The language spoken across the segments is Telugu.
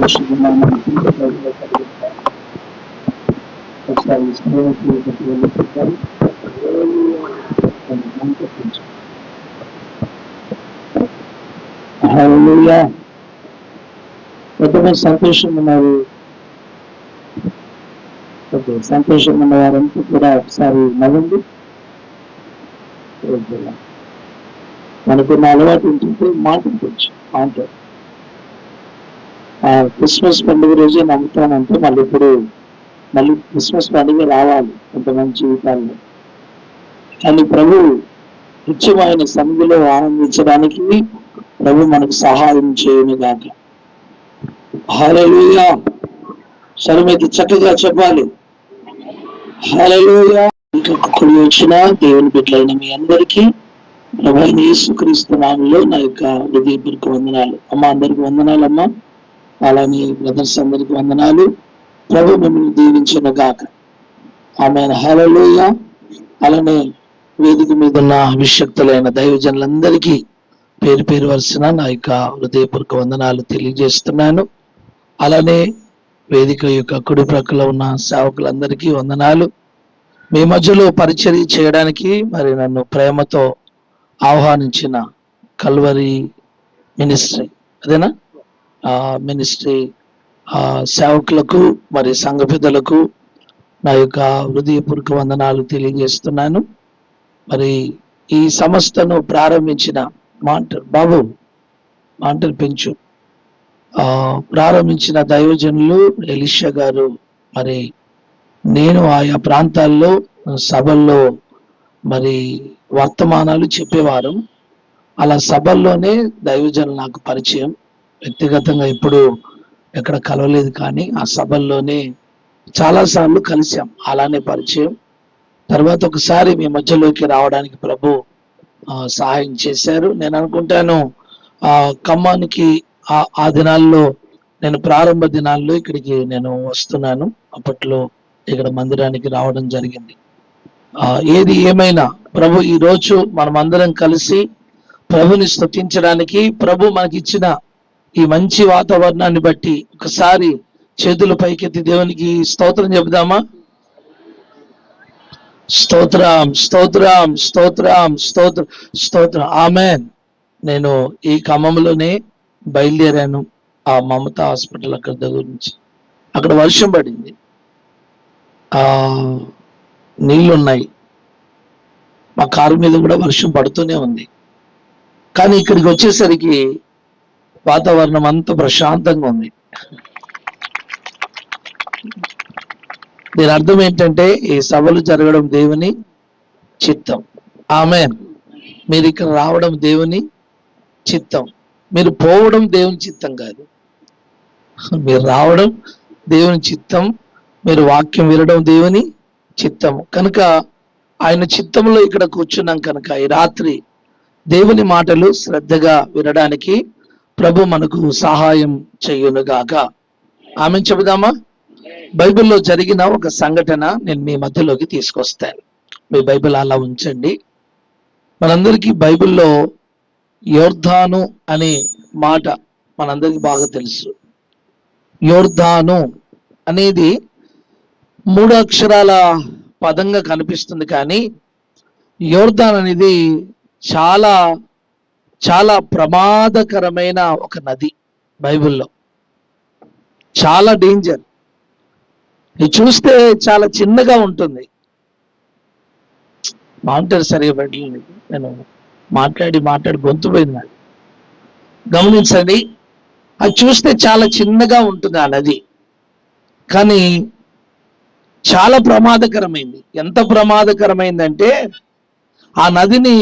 సంతోషం ఉన్నారు. సంతోషం ఉన్న వారంతా కూడా ఒకసారి నవ్వండి. మనకున్న అలవాటు ఏంటంటే మాట్లాడుకోవచ్చు. క్రిస్మస్ పండుగ రోజే నమ్ముతానంటే మళ్ళీ క్రిస్మస్ పండుగ రావాలి కొంతమంది జీవితాల్లో. కానీ ప్రభు నిత్యమైన సన్నిధిలో ఆనందించడానికి ప్రభు మనకు సహాయం చేయను గాక. హల్లెలూయా. సరిమైతే చక్కగా చెప్పాలి. హల్లెలూయా. ఇంకా కుడి వచ్చిన దేవుని బిడ్డలైన మీ అందరికీ ప్రభువైన యేసుక్రీస్తు నామములో నా యొక్క హృదయపూర్వక వందనాలు. అమ్మ అందరికి వందనాలు అమ్మా. అలానే బ్రదర్స్ అందరికి వందనాలు. ప్రభు మిమ్మల్ని దీవించును గాక. ఆమేన్. హల్లెలూయా. అలానే వేదిక మీద ఉన్న అభిషక్తులైన దైవజనులందరికీ పేరు పేరు వరుసన నా యొక్క హృదయపూర్వక వందనాలు తెలియజేస్తున్నాను. అలానే వేదిక యొక్క కుడి ప్రక్కల ఉన్న సేవకులందరికీ వందనాలు. మీ మధ్యలో పరిచర్య చేయడానికి మరి నన్ను ప్రేమతో ఆహ్వానించిన కల్వరి మినిస్ట్రీ అదేనా మినిస్ట్రీ సేవకులకు మరి సంఘ పెద్దలకు నా యొక్క హృదయపూర్వక వందనాలు తెలియజేస్తున్నాను. మరి ఈ సంస్థను ప్రారంభించిన మాంటలు పెంచు ప్రారంభించిన దైవజనులు ఎలీషా గారు మరి నేను ఆయా ప్రాంతాల్లో సభల్లో మరి వర్తమానాలు చెప్పేవారు. అలా సభల్లోనే దైవజనులు నాకు పరిచయం. వ్యక్తిగతంగా ఇప్పుడు ఎక్కడ కలవలేదు, కానీ ఆ సభల్లోనే చాలాసార్లు కలిసాం. అలానే పరిచయం. తర్వాత ఒకసారి మీ మధ్యలోకి రావడానికి ప్రభు సహాయం చేశారు. నేను అనుకుంటాను ఖమ్మానికి ఆ దినాల్లో నేను ప్రారంభ దినాల్లో ఇక్కడికి నేను వస్తున్నాను. అప్పట్లో ఇక్కడ మందిరానికి రావడం జరిగింది. ఏది ఏమైనా ప్రభు ఈ రోజు మనమందరం కలిసి ప్రభుని స్తుతించడానికి ప్రభు మనకి ఇచ్చిన ఈ మంచి వాతావరణాన్ని బట్టి ఒకసారి చేతులు పైకెత్తి దేవునికి స్తోత్రం చెబుదామా? స్తోత్రం స్తోత్రం స్తోత్రం స్తోత్రం స్తోత్రం. ఆమేన్. నేను ఈ ఖమ్మంలోనే బయలుదేరాను. ఆ మమత హాస్పిటల్ అక్కడ దగ్గర నుంచి. అక్కడ వర్షం పడింది, నీళ్లున్నాయి, మా కారు మీద కూడా వర్షం పడుతూనే ఉంది. కానీ ఇక్కడికి వచ్చేసరికి వాతావరణం అంతా ప్రశాంతంగా ఉంది. దీని అర్థం ఏంటంటే ఈ సభలు జరగడం దేవుని చిత్తం. ఆమేన్. మీరు ఇక్కడ రావడం దేవుని చిత్తం, మీరు పోవడం దేవుని చిత్తం కాదు. మీరు రావడం దేవుని చిత్తం, మీరు వాక్యం వినడం దేవుని చిత్తం. కనుక ఆయన చిత్తంలో ఇక్కడ కూర్చున్నాం కనుక ఈ రాత్రి దేవుని మాటలు శ్రద్ధగా వినడానికి ప్రభు మనకు సహాయం చేయునుగాక. ఆమేన్ చెబుదామా? బైబిల్లో జరిగిన ఒక సంఘటన నేను మీ మధ్యలోకి తీసుకొస్తాను. మీ బైబిల్ అలా ఉంచండి. మనందరికీ బైబిల్లో యోర్దాను అనే మాట మనందరికీ బాగా తెలుసు. యోర్దాను అనేది 3 అక్షరాల పదంగా కనిపిస్తుంది, కానీ యోర్దాన్ అనేది చాలా చాలా ప్రమాదకరమైన ఒక నది. బైబిల్లో చాలా డేంజర్. ఇది చూస్తే చాలా చిన్నగా ఉంటుంది. మాట్లాడి సరిగా పెట్టలేదు, నేను మాట్లాడి గొంతు పోయింది. గమనించండి, అది చూస్తే చాలా చిన్నగా ఉంటుంది ఆ నది, కానీ చాలా ప్రమాదకరమైంది. ఎంత ప్రమాదకరమైందంటే ఆ నదిని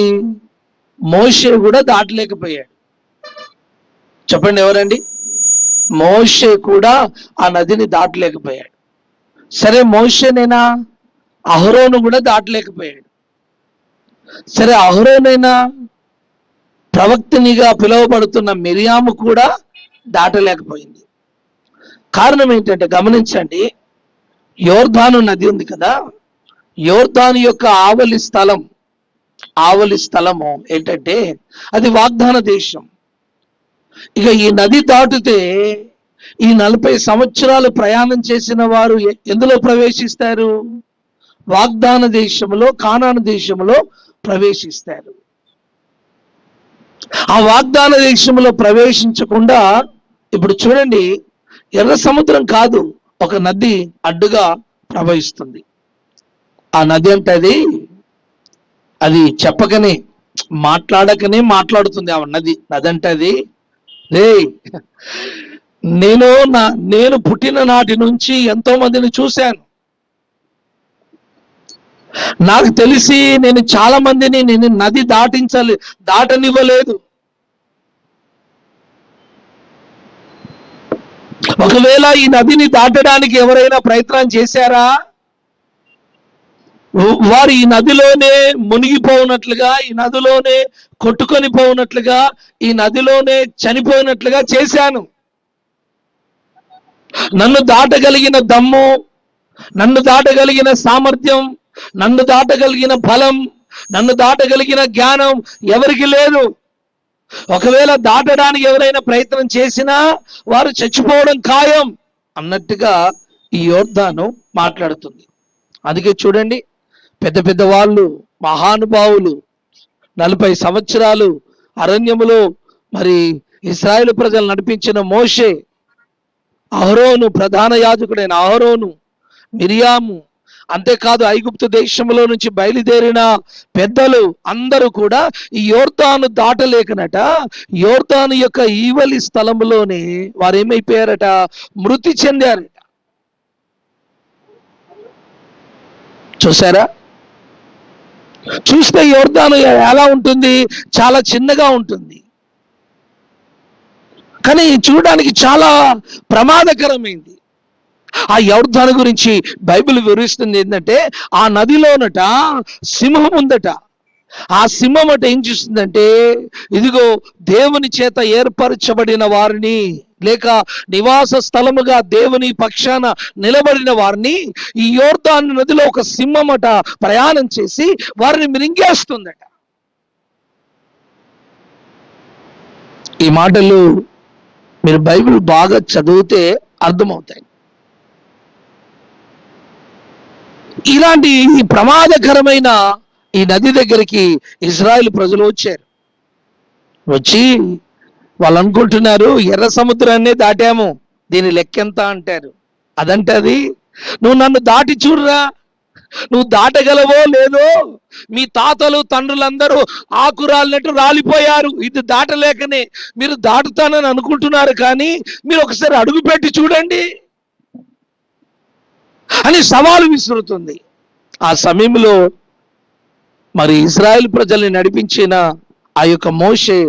మోషే కూడా దాటలేకపోయాడు. చెప్పండి ఎవరండి? మోషే కూడా ఆ నదిని దాటలేకపోయాడు. సరే మోషేనైనా, అహరోను కూడా దాటలేకపోయాడు. సరే అహరోనైనా, ప్రవక్తనిగా పిలువబడుతున్న మిరియాము కూడా దాటలేకపోయింది. కారణం ఏంటంటే గమనించండి, యోర్దాను నది ఉంది కదా, యోర్దాను యొక్క ఆవలి స్థలము ఏంటంటే అది వాగ్దాన దేశం. ఇక ఈ నది దాటితే ఈ 40 సంవత్సరాలు ప్రయాణం చేసిన వారు ఎందులో ప్రవేశిస్తారు? వాగ్దాన దేశంలో, కానాను దేశంలో ప్రవేశిస్తారు. ఆ వాగ్దాన దేశంలో ప్రవేశించకుండా ఇప్పుడు చూడండి, ఎర్ర సముద్రం కాదు, ఒక నది అడ్డుగా ప్రవహిస్తుంది. ఆ నది అంటే అది చెప్పకనే, మాట్లాడకనే మాట్లాడుతుంది. ఆ నది అంటే అది రే, నేను పుట్టిన నాటి నుంచి ఎంతో మందిని చూశాను. నాకు తెలిసి నేను చాలా మందిని నేను నది దాటనివ్వలేదు. ఒకవేళ ఈ నదిని దాటడానికి ఎవరైనా ప్రయత్నం చేశారా? వారు ఈ నదిలోనే మునిగిపోయినట్లుగా, ఈ నదిలోనే కొట్టుకొని పోయినట్లుగా, ఈ నదిలోనే చనిపోయినట్లుగా చేశాను. నన్ను దాటగలిగిన దమ్ము, నన్ను దాటగలిగిన సామర్థ్యం, నన్ను దాటగలిగిన బలం, నన్ను దాటగలిగిన జ్ఞానం ఎవరికి లేదు. ఒకవేళ దాటడానికి ఎవరైనా ప్రయత్నం చేసినా వారు చచ్చిపోవడం ఖాయం అన్నట్టుగా ఈ యోర్దాను మాట్లాడుతుంది. అందుకే చూడండి, పెద్ద పెద్ద వాళ్ళు, మహానుభావులు 40 సంవత్సరాలు అరణ్యములో మరి ఇశ్రాయేలు ప్రజలు నడిపించిన మోషే, అహరోను, ప్రధాన యాజకుడైన అహరోను, మిరియాము, అంతేకాదు ఐగుప్తు దేశంలో నుంచి బయలుదేరిన పెద్దలు అందరూ కూడా ఈ యోర్దాను దాటలేకనట, యోర్దాను యొక్క ఈవలి స్థలంలోనే వారు ఏమైపోయారట? మృతి చెందారట. చూసారా? చూస్తే యోర్దాను ఎలా ఉంటుంది? చాలా చిన్నగా ఉంటుంది, కానీ చూడడానికి చాలా ప్రమాదకరమైంది. ఆ యోర్దాను గురించి బైబిల్ వివరిస్తుంది ఏంటంటే, ఆ నదిలోనట సింహం ఉందట. ఆ సింహం అట ఏం చూస్తుందంటే, ఇదిగో దేవుని చేత ఏర్పరచబడిన వారిని, లేక నివాస స్థలముగా దేవుని పక్షాన నిలబడిన వారిని ఈ యోర్దాను నదిలో ఒక సింహం అట ప్రయాణం చేసి వారిని మింగేస్తుందట. ఈ మాటలు మీరు బైబిల్ బాగా చదివితే అర్థమవుతాయి. ఇలాంటి ప్రమాదకరమైన ఈ నది దగ్గరికి ఇజ్రాయెల్ ప్రజలు వచ్చారు. వచ్చి వాళ్ళు అనుకుంటున్నారు, ఎర్ర సముద్రాన్ని దాటాము, దీని లెక్కెంత అంటారు. అదంటే అది, నువ్వు నన్ను దాటి చూడరా, నువ్వు దాటగలవో లేదో, మీ తాతలు తండ్రులందరూ ఆకురాలినట్టు రాలిపోయారు, ఇది దాటలేకనే మీరు దాటుతానని అనుకుంటున్నారు, కానీ మీరు ఒకసారి అడుగు పెట్టి చూడండి అని సవాలు విసురుతుంది. ఆ సమయంలో మరి ఇశ్రాయేల్ ప్రజల్ని నడిపించిన ఆ యొక్క మోషే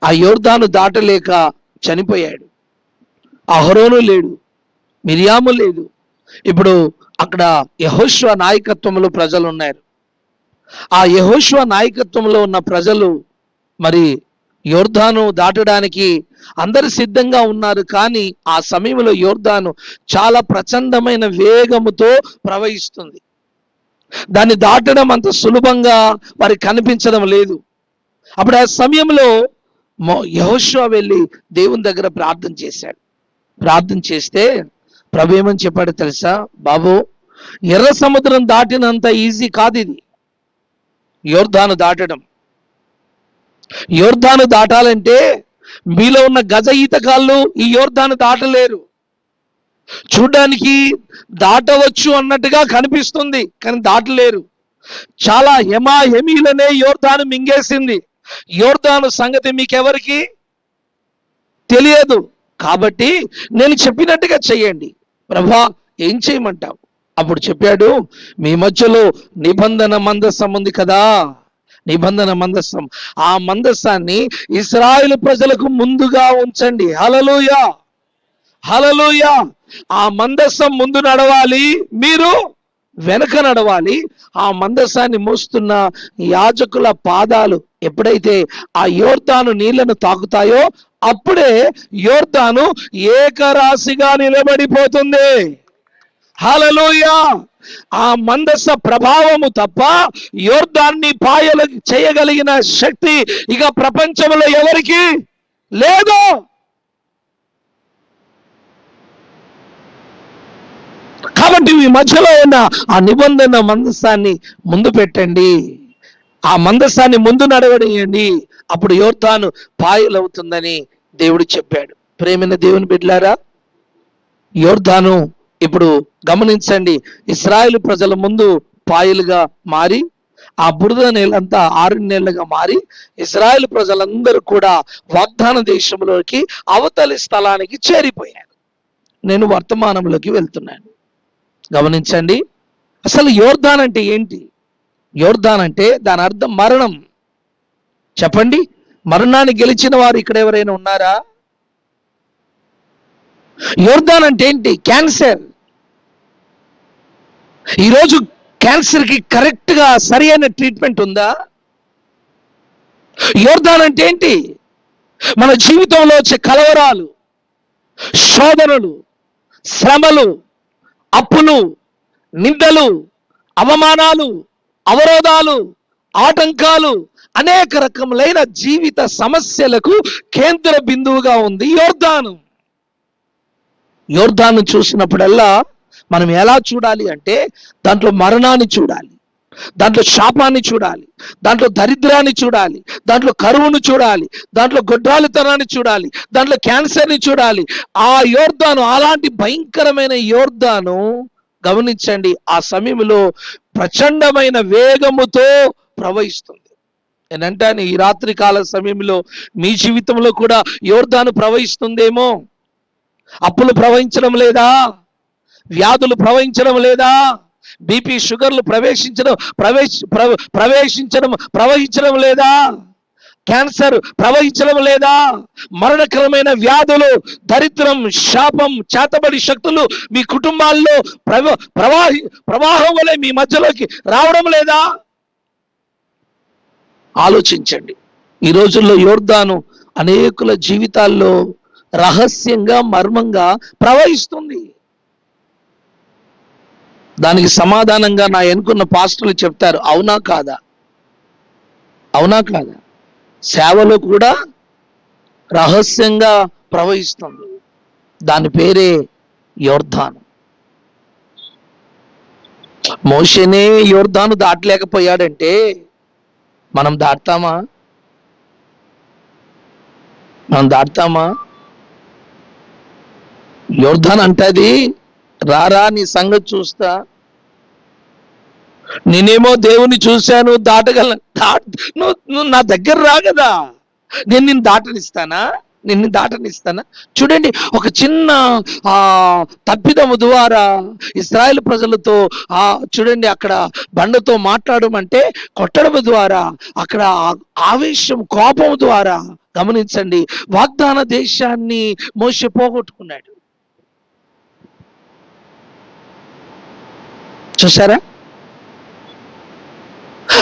ఆ యోర్దాను దాటలేక చనిపోయాడు. అహరోను లేడు, మిరియాము లేదు. ఇప్పుడు అక్కడ యెహోషువ నాయకత్వంలో ప్రజలు ఉన్నారు. ఆ యెహోషువ నాయకత్వంలో ఉన్న ప్రజలు మరి యోర్దాను దాటడానికి అందరు సిద్ధంగా ఉన్నారు. కానీ ఆ సమయంలో యోర్దాను చాలా ప్రచండమైన వేగముతో ప్రవహిస్తుంది. దాన్ని దాటడం అంత సులభంగా వారికి కనిపించడం లేదు. అప్పుడు ఆ సమయంలో యెహోషువ వెళ్ళి దేవుని దగ్గర ప్రార్థన చేశాడు. ప్రార్థన చేస్తే ప్రభు ఏమని చెప్పాడు తెలుసా? బాబు, ఎర్ర సముద్రం దాటినంత ఈజీ కాదు ఇది యోర్దాను దాటడం. యోర్దాను దాటాలంటే మీలో ఉన్న గజ ఈతగాళ్ళు ఈ యోర్దాను దాటలేరు. చూడ్డానికి దాటవచ్చు అన్నట్టుగా కనిపిస్తుంది, కానీ దాటలేరు. చాలా హెమీలనే యోర్దాను మింగేసింది. యోర్దాను సంగతి మీకెవరికి తెలియదు. కాబట్టి నేను చెప్పినట్టుగా చెయ్యండి. ప్రభా, ఏం చేయమంటావు? అప్పుడు చెప్పాడు, మీ మధ్యలో నిబంధన మందసం ఉంది కదా, నిబంధన మందసం, ఆ మందసాన్ని ఇశ్రాయేలు ప్రజలకు ముందుగా ఉంచండి. హల్లెలూయా, హల్లెలూయా. ఆ మందసం ముందు నడవాలి, మీరు వెనక నడవాలి. ఆ మందసాన్ని మోస్తున్న యాజకుల పాదాలు ఎప్పుడైతే ఆ యోర్దాను నీళ్లను తాకుతాయో అప్పుడే యోర్దాను ఏకరాశిగా నిలబడిపోతుంది. హల్లెలూయా. ఆ మందస ప్రభావము తప్ప యోర్దాన్ని పాయలు చేయగలిగిన శక్తి ఇక ప్రపంచంలో ఎవరికి లేదు. కాబట్టి మీ మధ్యలో ఉన్న ఆ నిబంధన మందసాన్ని ముందు పెట్టండి, ఆ మందసాన్ని ముందు నడవడేయండి, అప్పుడు యోర్దాను పాయలవుతుందని దేవుడు చెప్పాడు. ప్రేమైన దేవుని బిడ్డలారా, యోర్దాను ఇప్పుడు గమనించండి, ఇశ్రాయేలు ప్రజల ముందు పాయలుగా మారి ఆ బురద నేలంతా 6 నెలలుగా మారి ఇశ్రాయేలు ప్రజలందరూ కూడా వాగ్దాన దేశంలోకి అవతలి స్థలానికి చేరిపోయారు. నేను వర్తమానంలోకి వెళ్తున్నాను, గమనించండి. అసలు యోర్దాన్ అంటే ఏంటి? యోర్దాన్ అంటే దాని అర్థం మరణం. చెప్పండి, మరణాన్ని గెలిచిన వారు ఇక్కడ ఎవరైనా ఉన్నారా? యోర్దాన్ అంటే ఏంటి? క్యాన్సర్. ఈరోజు క్యాన్సర్కి కరెక్ట్గా సరి అయిన ట్రీట్మెంట్ ఉందా? యోర్దాన్ అంటే ఏంటి? మన జీవితంలో వచ్చే కలవరాలు, శోధనలు, శ్రమలు, అప్పులు, నిందలు, అవమానాలు, అవరోధాలు, ఆటంకాలు, అనేక రకములైన జీవిత సమస్యలకు కేంద్ర బిందువుగా ఉంది యోర్దాను. యోర్దాను చూసినప్పుడల్లా మనం ఎలా చూడాలి అంటే, దాంట్లో మరణాన్ని చూడాలి, దాంట్లో శాపాన్ని చూడాలి, దాంట్లో దరిద్రాన్ని చూడాలి, దాంట్లో కరువును చూడాలి, దాంట్లో గొడ్రాలితనాన్ని చూడాలి, దాంట్లో క్యాన్సర్ని చూడాలి. ఆ యోర్దాను, అలాంటి భయంకరమైన యోర్దాను గమనించండి, ఆ సమయంలో ప్రచండమైన వేగముతో ప్రవహిస్తుంది. నేనంటాను, ఈ రాత్రి కాల సమయంలో మీ జీవితంలో కూడా యోర్దాను ప్రవహిస్తుందేమో. అప్పులు ప్రవహించడం లేదా? వ్యాధులు ప్రవహించడం లేదా? బీపీ షుగర్లు ప్రవహించడం లేదా? క్యాన్సర్ ప్రవహించడం లేదా? మరణకరమైన వ్యాధులు, దరిద్రం, శాపం, చేతబడి శక్తులు మీ కుటుంబాల్లో ప్రవాహం వలె మీ మధ్యలోకి రావడం లేదా? ఆలోచించండి. ఈ రోజుల్లో యోర్దాను అనేకుల జీవితాల్లో రహస్యంగా, మర్మంగా ప్రవహిస్తుంది. దానికి సమాధానంగా నా ఎన్నుకున్న పాస్టర్లు చెప్తారు, అవునా కాదా? అవునా కాదా? సేవలో కూడా రహస్యంగా ప్రవహిస్తుంది. దాని పేరే యోర్దాను. మోషేనే యోర్దాను దాటలేకపోయాడంటే మనం దాటుతామా? మనం దాటుతామా? యోర్దాను అంటది, రారా నీ సంగతి చూస్తా, నేనేమో దేవుని చూశాను, దాటగలను. నువ్వు నా దగ్గర రా కదా, నేను నిన్ను దాటనిస్తానా? చూడండి, ఒక చిన్న తప్పిదము ద్వారా ఇశ్రాయేలు ప్రజలతో చూడండి, అక్కడ బండతో మాట్లాడమంటే కొట్టడం ద్వారా, అక్కడ ఆవేశం, కోపం ద్వారా గమనించండి, వాగ్దాన దేశాన్ని మోషే పోగొట్టుకున్నాడు. చూసారా?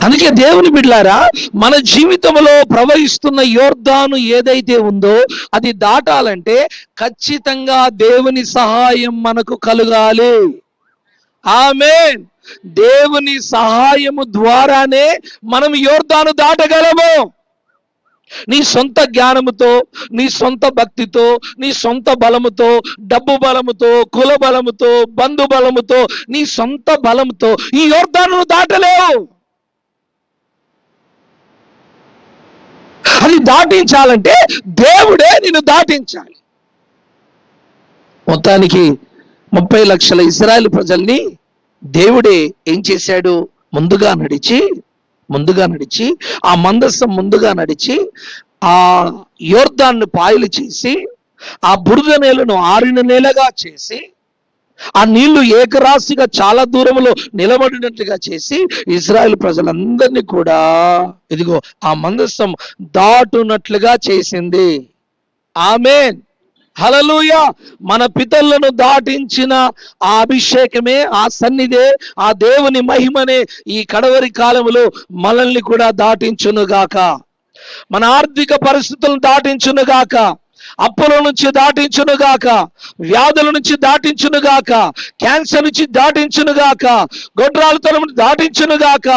అందుకే దేవుని బిడ్డలారా, మన జీవితంలో ప్రవహిస్తున్న యోర్దాను ఏదైతే ఉందో అది దాటాలంటే ఖచ్చితంగా దేవుని సహాయం మనకు కలగాలి. ఆమేన్. దేవుని సహాయము ద్వారానే మనం యోర్దాను దాటగలము. నీ సొంత జ్ఞానముతో, నీ సొంత భక్తితో, నీ సొంత బలముతో, డబ్బు బలముతో, కుల బలముతో, బంధు బలముతో, నీ సొంత బలముతో ఈ యోర్దాను దాటలేవు. అది దాటించాలంటే దేవుడే నిన్ను దాటించాలి. మొత్తానికి 30 లక్షల ఇశ్రాయేలు ప్రజల్ని దేవుడే ఏం చేశాడు? ముందుగా నడిచి ఆ మందసం ముందుగా నడిచి ఆ యోర్దాన్ను పాయలు చేసి, ఆ బురద నేలను ఆరిన నేలగా చేసి, ఆ నీళ్లు ఏకరాశిగా చాలా దూరంలో నిలబడినట్లుగా చేసి ఇశ్రాయేలు ప్రజలందరినీ కూడా ఇదిగో ఆ మందసం దాటునట్లుగా చేసింది. ఆమేన్, హల్లెలూయా. మన పితరులను దాటించిన ఆ అభిషేకమే, ఆ సన్నిధే, ఆ దేవుని మహిమనే ఈ కడవరి కాలములో మనల్ని కూడా దాటించునుగాక. మన ఆర్థిక పరిస్థితులను దాటించునుగాక, అప్పుల నుంచి దాటించునుగాక, వ్యాధుల నుంచి దాటించునుగాక, క్యాన్సర్ నుంచి దాటించునుగాక, గొడ్రాలతనం దాటించునుగాక,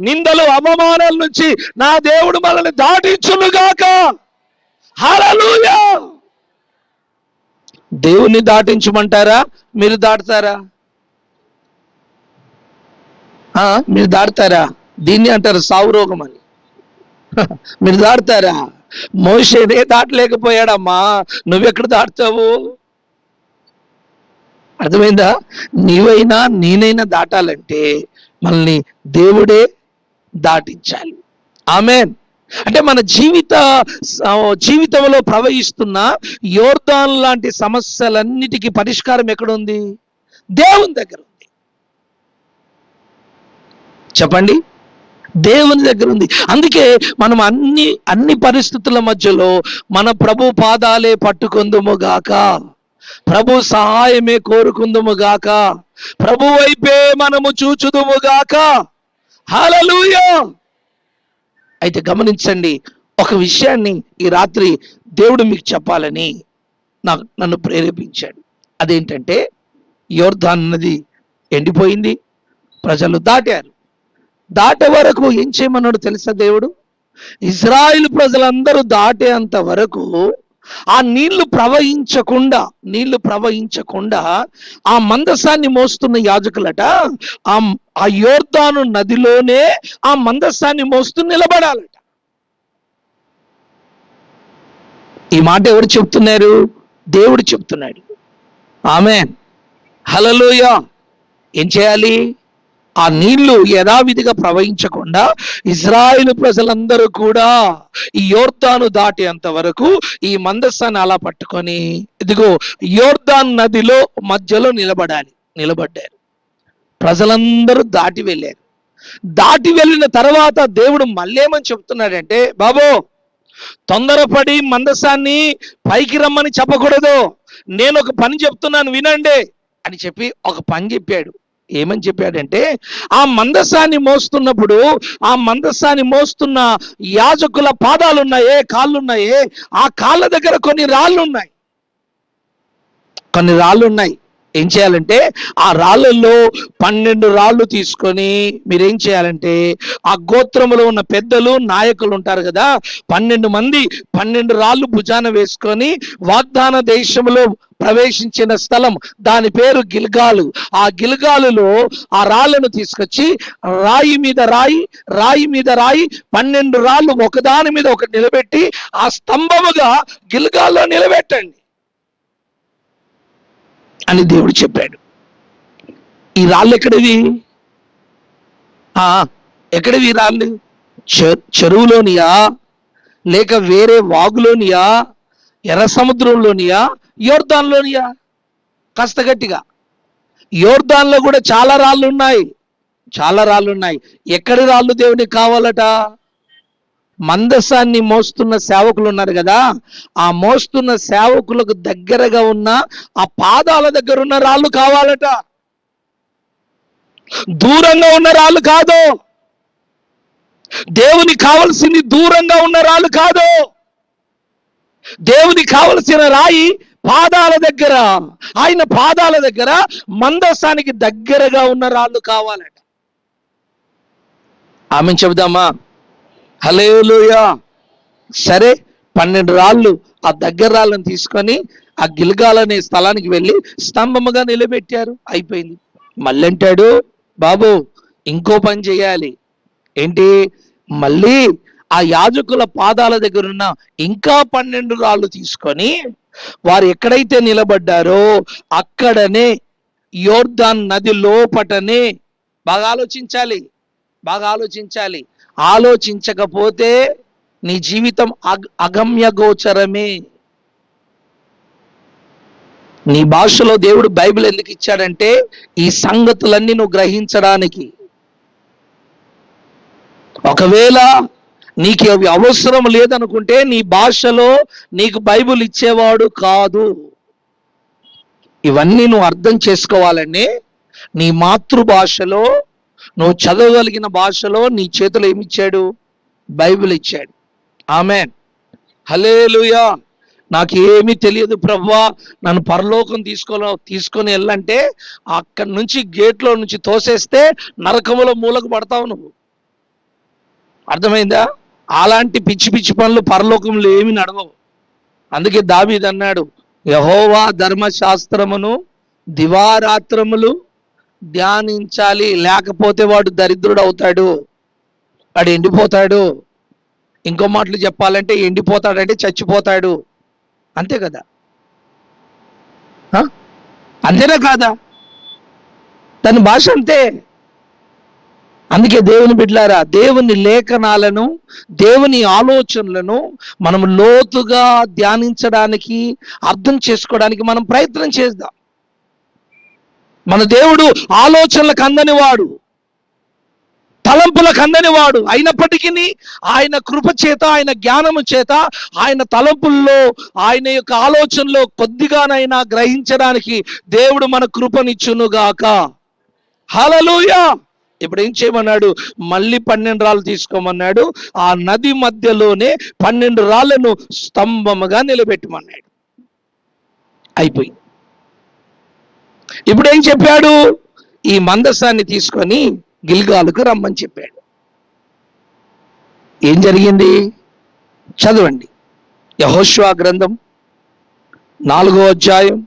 నిందలు, అవమానాల నుంచి నా దేవుడు మనల్ని దాటించునుగాక. హల్లెలూయా. దేవుణ్ణి దాటించమంటారా? మీరు దాటుతారా? మీరు దాడతారా? దీన్ని అంటారు సావు రోగం అని. మీరు దాడతారా? మోషేనే దాటలేకపోయాడమ్మా, నువ్వెక్కడ దాటుతావు? అర్థమైందా? నీవైనా నేనైనా దాటాలంటే మనల్ని దేవుడే దాటించాలి. ఆమేన్. అంటే మన జీవితంలో ప్రవహిస్తున్న యోర్దాను లాంటి సమస్యలన్నిటికీ పరిష్కారం ఎక్కడుంది? దేవుని దగ్గర ఉంది. చెప్పండి, దేవుని దగ్గర ఉంది. అందుకే మనం అన్ని పరిస్థితుల మధ్యలో మన ప్రభు పాదాలే పట్టుకుందుము గాక, ప్రభు సహాయమే కోరుకుందుము గాక, ప్రభు వైపే మనము చూచుదుము గాక. హల్లెలూయా. అయితే గమనించండి, ఒక విషయాన్ని ఈ రాత్రి దేవుడు మీకు చెప్పాలని నన్ను ప్రేరేపించాడు. అదేంటంటే, యోర్దాను నది ఎండిపోయింది, ప్రజలు దాటారు. దాటే వరకు ఏం చేయమన్నాడు తెలుసా దేవుడు? ఇజ్రాయిల్ ప్రజలందరూ దాటేంత వరకు ఆ నీళ్లు ప్రవహించకుండా ఆ మందసాన్ని మోస్తున్న యాజకులట ఆ యోర్దాను నదిలోనే ఆ మందసాన్ని మోస్తూ నిలబడాలట. ఈ మాట ఎవరు చెప్తున్నారు? దేవుడు చెప్తున్నాడు. ఆమేన్. హల్లెలూయా. ఏం చేయాలి? ఆ నీళ్లు యథావిధిగా ప్రవహించకుండా ఇజ్రాయిల్ ప్రజలందరూ కూడా ఈ యోర్దాను దాటేంత వరకు ఈ మందసాన్ని అలా పట్టుకొని ఇదిగో యోర్దాన్ నదిలో మధ్యలో నిలబడ్డారు. ప్రజలందరూ దాటి వెళ్ళారు. దాటి వెళ్ళిన తర్వాత దేవుడు మళ్ళేమని చెప్తున్నాడంటే, బాబో, తొందరపడి మందసాన్ని పైకి రమ్మని చెప్పకూడదు, నేను ఒక పని చెప్తున్నాను వినండి అని చెప్పి ఒక పని చెప్పాడు. ఏమని చెప్పాడంటే, ఆ మందసాన్ని మోస్తున్నప్పుడు ఆ మందసాన్ని మోస్తున్న యాజకుల పాదాలున్నాయే, కాళ్ళున్నాయే, ఆ కాళ్ళ దగ్గర కొన్ని రాళ్ళు ఉన్నాయి. ఏం చేయాలంటే, ఆ రాళ్ళల్లో 12 రాళ్ళు తీసుకొని మీరేం చేయాలంటే, ఆ గోత్రములో ఉన్న పెద్దలు నాయకులు ఉంటారు కదా, 12 మంది 12 రాళ్ళు భుజాన వేసుకొని వాగ్దాన దేశంలో ప్రవేశించిన స్థలం, దాని పేరు గిల్గాలు. ఆ గిల్గాలులో ఆ రాళ్లను తీసుకొచ్చి రాయి మీద రాయి 12 రాళ్ళు ఒకదాని మీద ఒకటి నిలబెట్టి ఆ స్తంభముగా గిల్గాల్లో నిలబెట్టండి అని దేవుడు చెప్పాడు. ఈ రాళ్ళు ఎక్కడివి? ఎక్కడివి రాళ్ళు? చెరువులోనియా, లేక వేరే వాగులోనియా, ఎర్ర సముద్రంలోనియా, యోర్దాన్లోనియా? కాస్త గట్టిగా. యోర్దాన్లో కూడా చాలా రాళ్ళు ఉన్నాయి. ఎక్కడి రాళ్ళు దేవునికి కావాలట? మందసాన్ని మోస్తున్న సేవకులు ఉన్నారు కదా, ఆ మోస్తున్న సేవకులకు దగ్గరగా ఉన్న ఆ పాదాల దగ్గర ఉన్న రాళ్ళు కావాలట. దూరంగా ఉన్న రాళ్ళు కాదు. దేవునికి కావలసింది దూరంగా ఉన్న రాళ్ళు కాదు. దేవునికి కావలసిన రాయి పాదాల దగ్గర, ఆయన పాదాల దగ్గర మందసానికి దగ్గరగా ఉన్న రాళ్ళు కావాలట. ఆమె చెబుదామా? హల్లెలూయా. సరే, 12 రాళ్ళు ఆ దగ్గర రాళ్ళని తీసుకొని ఆ గిల్గాల్ అనే స్థలానికి వెళ్ళి స్తంభముగా నిలబెట్టారు. అయిపోయింది. మళ్ళీ అంటాడు, బాబు ఇంకో పని చేయాలి. ఏంటి? మళ్ళీ ఆ యాజకుల పాదాల దగ్గర ఉన్న ఇంకా 12 రాళ్ళు తీసుకొని వారు ఎక్కడైతే నిలబడ్డారో అక్కడనే యోర్దాన్ నది లోపటనే, బాగా ఆలోచించాలి. ఆలోచించకపోతే నీ జీవితం అగమ్య గోచరమే. నీ భాషలో దేవుడు బైబిల్ ఎందుకు ఇచ్చాడంటే, ఈ సంగతులన్నీ నువ్వు గ్రహించడానికి. ఒకవేళ నీకు అవి అవసరం లేదనుకుంటే నీ భాషలో నీకు బైబిల్ ఇచ్చేవాడు కాదు. ఇవన్నీ నువ్వు అర్థం చేసుకోవాలని నీ మాతృభాషలో, నువ్వు చదవగలిగిన భాషలో నీ చేతిలో ఏమిచ్చాడు? బైబిల్ ఇచ్చాడు. ఆమేన్. హల్లెలూయా. నాకు ఏమీ తెలియదు ప్రభువా, నన్ను పరలోకం తీసుకొని వెళ్ళంటే అక్కడి నుంచి గేట్లో నుంచి తోసేస్తే నరకములో మూలకు పడతావు నువ్వు. అర్థమైందా? అలాంటి పిచ్చి పనులు పరలోకంలో ఏమి నడవవు. అందుకే దావీదు అన్నాడు, యెహోవా ధర్మశాస్త్రమును దివారాత్రములు ధ్యానించాలి. లేకపోతే వాడు దరిద్రుడు అవుతాడు, వాడు ఎండిపోతాడు. ఇంకో మాటలు చెప్పాలంటే ఎండిపోతాడంటే చచ్చిపోతాడు. అంతే కదా? అంతేనా కాదా? తన భాష అంతే. అందుకే దేవుని బిడ్డలారా, దేవుని లేఖనాలను, దేవుని ఆలోచనలను మనం లోతుగా ధ్యానించడానికి, అర్థం చేసుకోవడానికి మనం ప్రయత్నం చేద్దాం. మన దేవుడు ఆలోచనలకు అందని వాడు, తలంపులకు అందని వాడు అయినప్పటికీ ఆయన కృప చేత, ఆయన జ్ఞానము చేత, ఆయన తలంపుల్లో, ఆయన యొక్క ఆలోచనలో కొద్దిగానైనా గ్రహించడానికి దేవుడు మన కృపనిచ్చునుగాక. హల్లెలూయా. ఇప్పుడు ఏం చేయమన్నాడు? మళ్ళీ 12 రాళ్ళు తీసుకోమన్నాడు. ఆ నది మధ్యలోనే 12 రాళ్లను స్తంభముగా నిలబెట్టమన్నాడు. అయిపోయింది. ఇప్పుడు ఏం చెప్పాడు? ఈ మందసాన్ని తీసుకొని గిల్గాలుకు రమ్మని చెప్పాడు. ఏం జరిగింది? చదవండి. యెహోషువ గ్రంథం 4వ అధ్యాయం.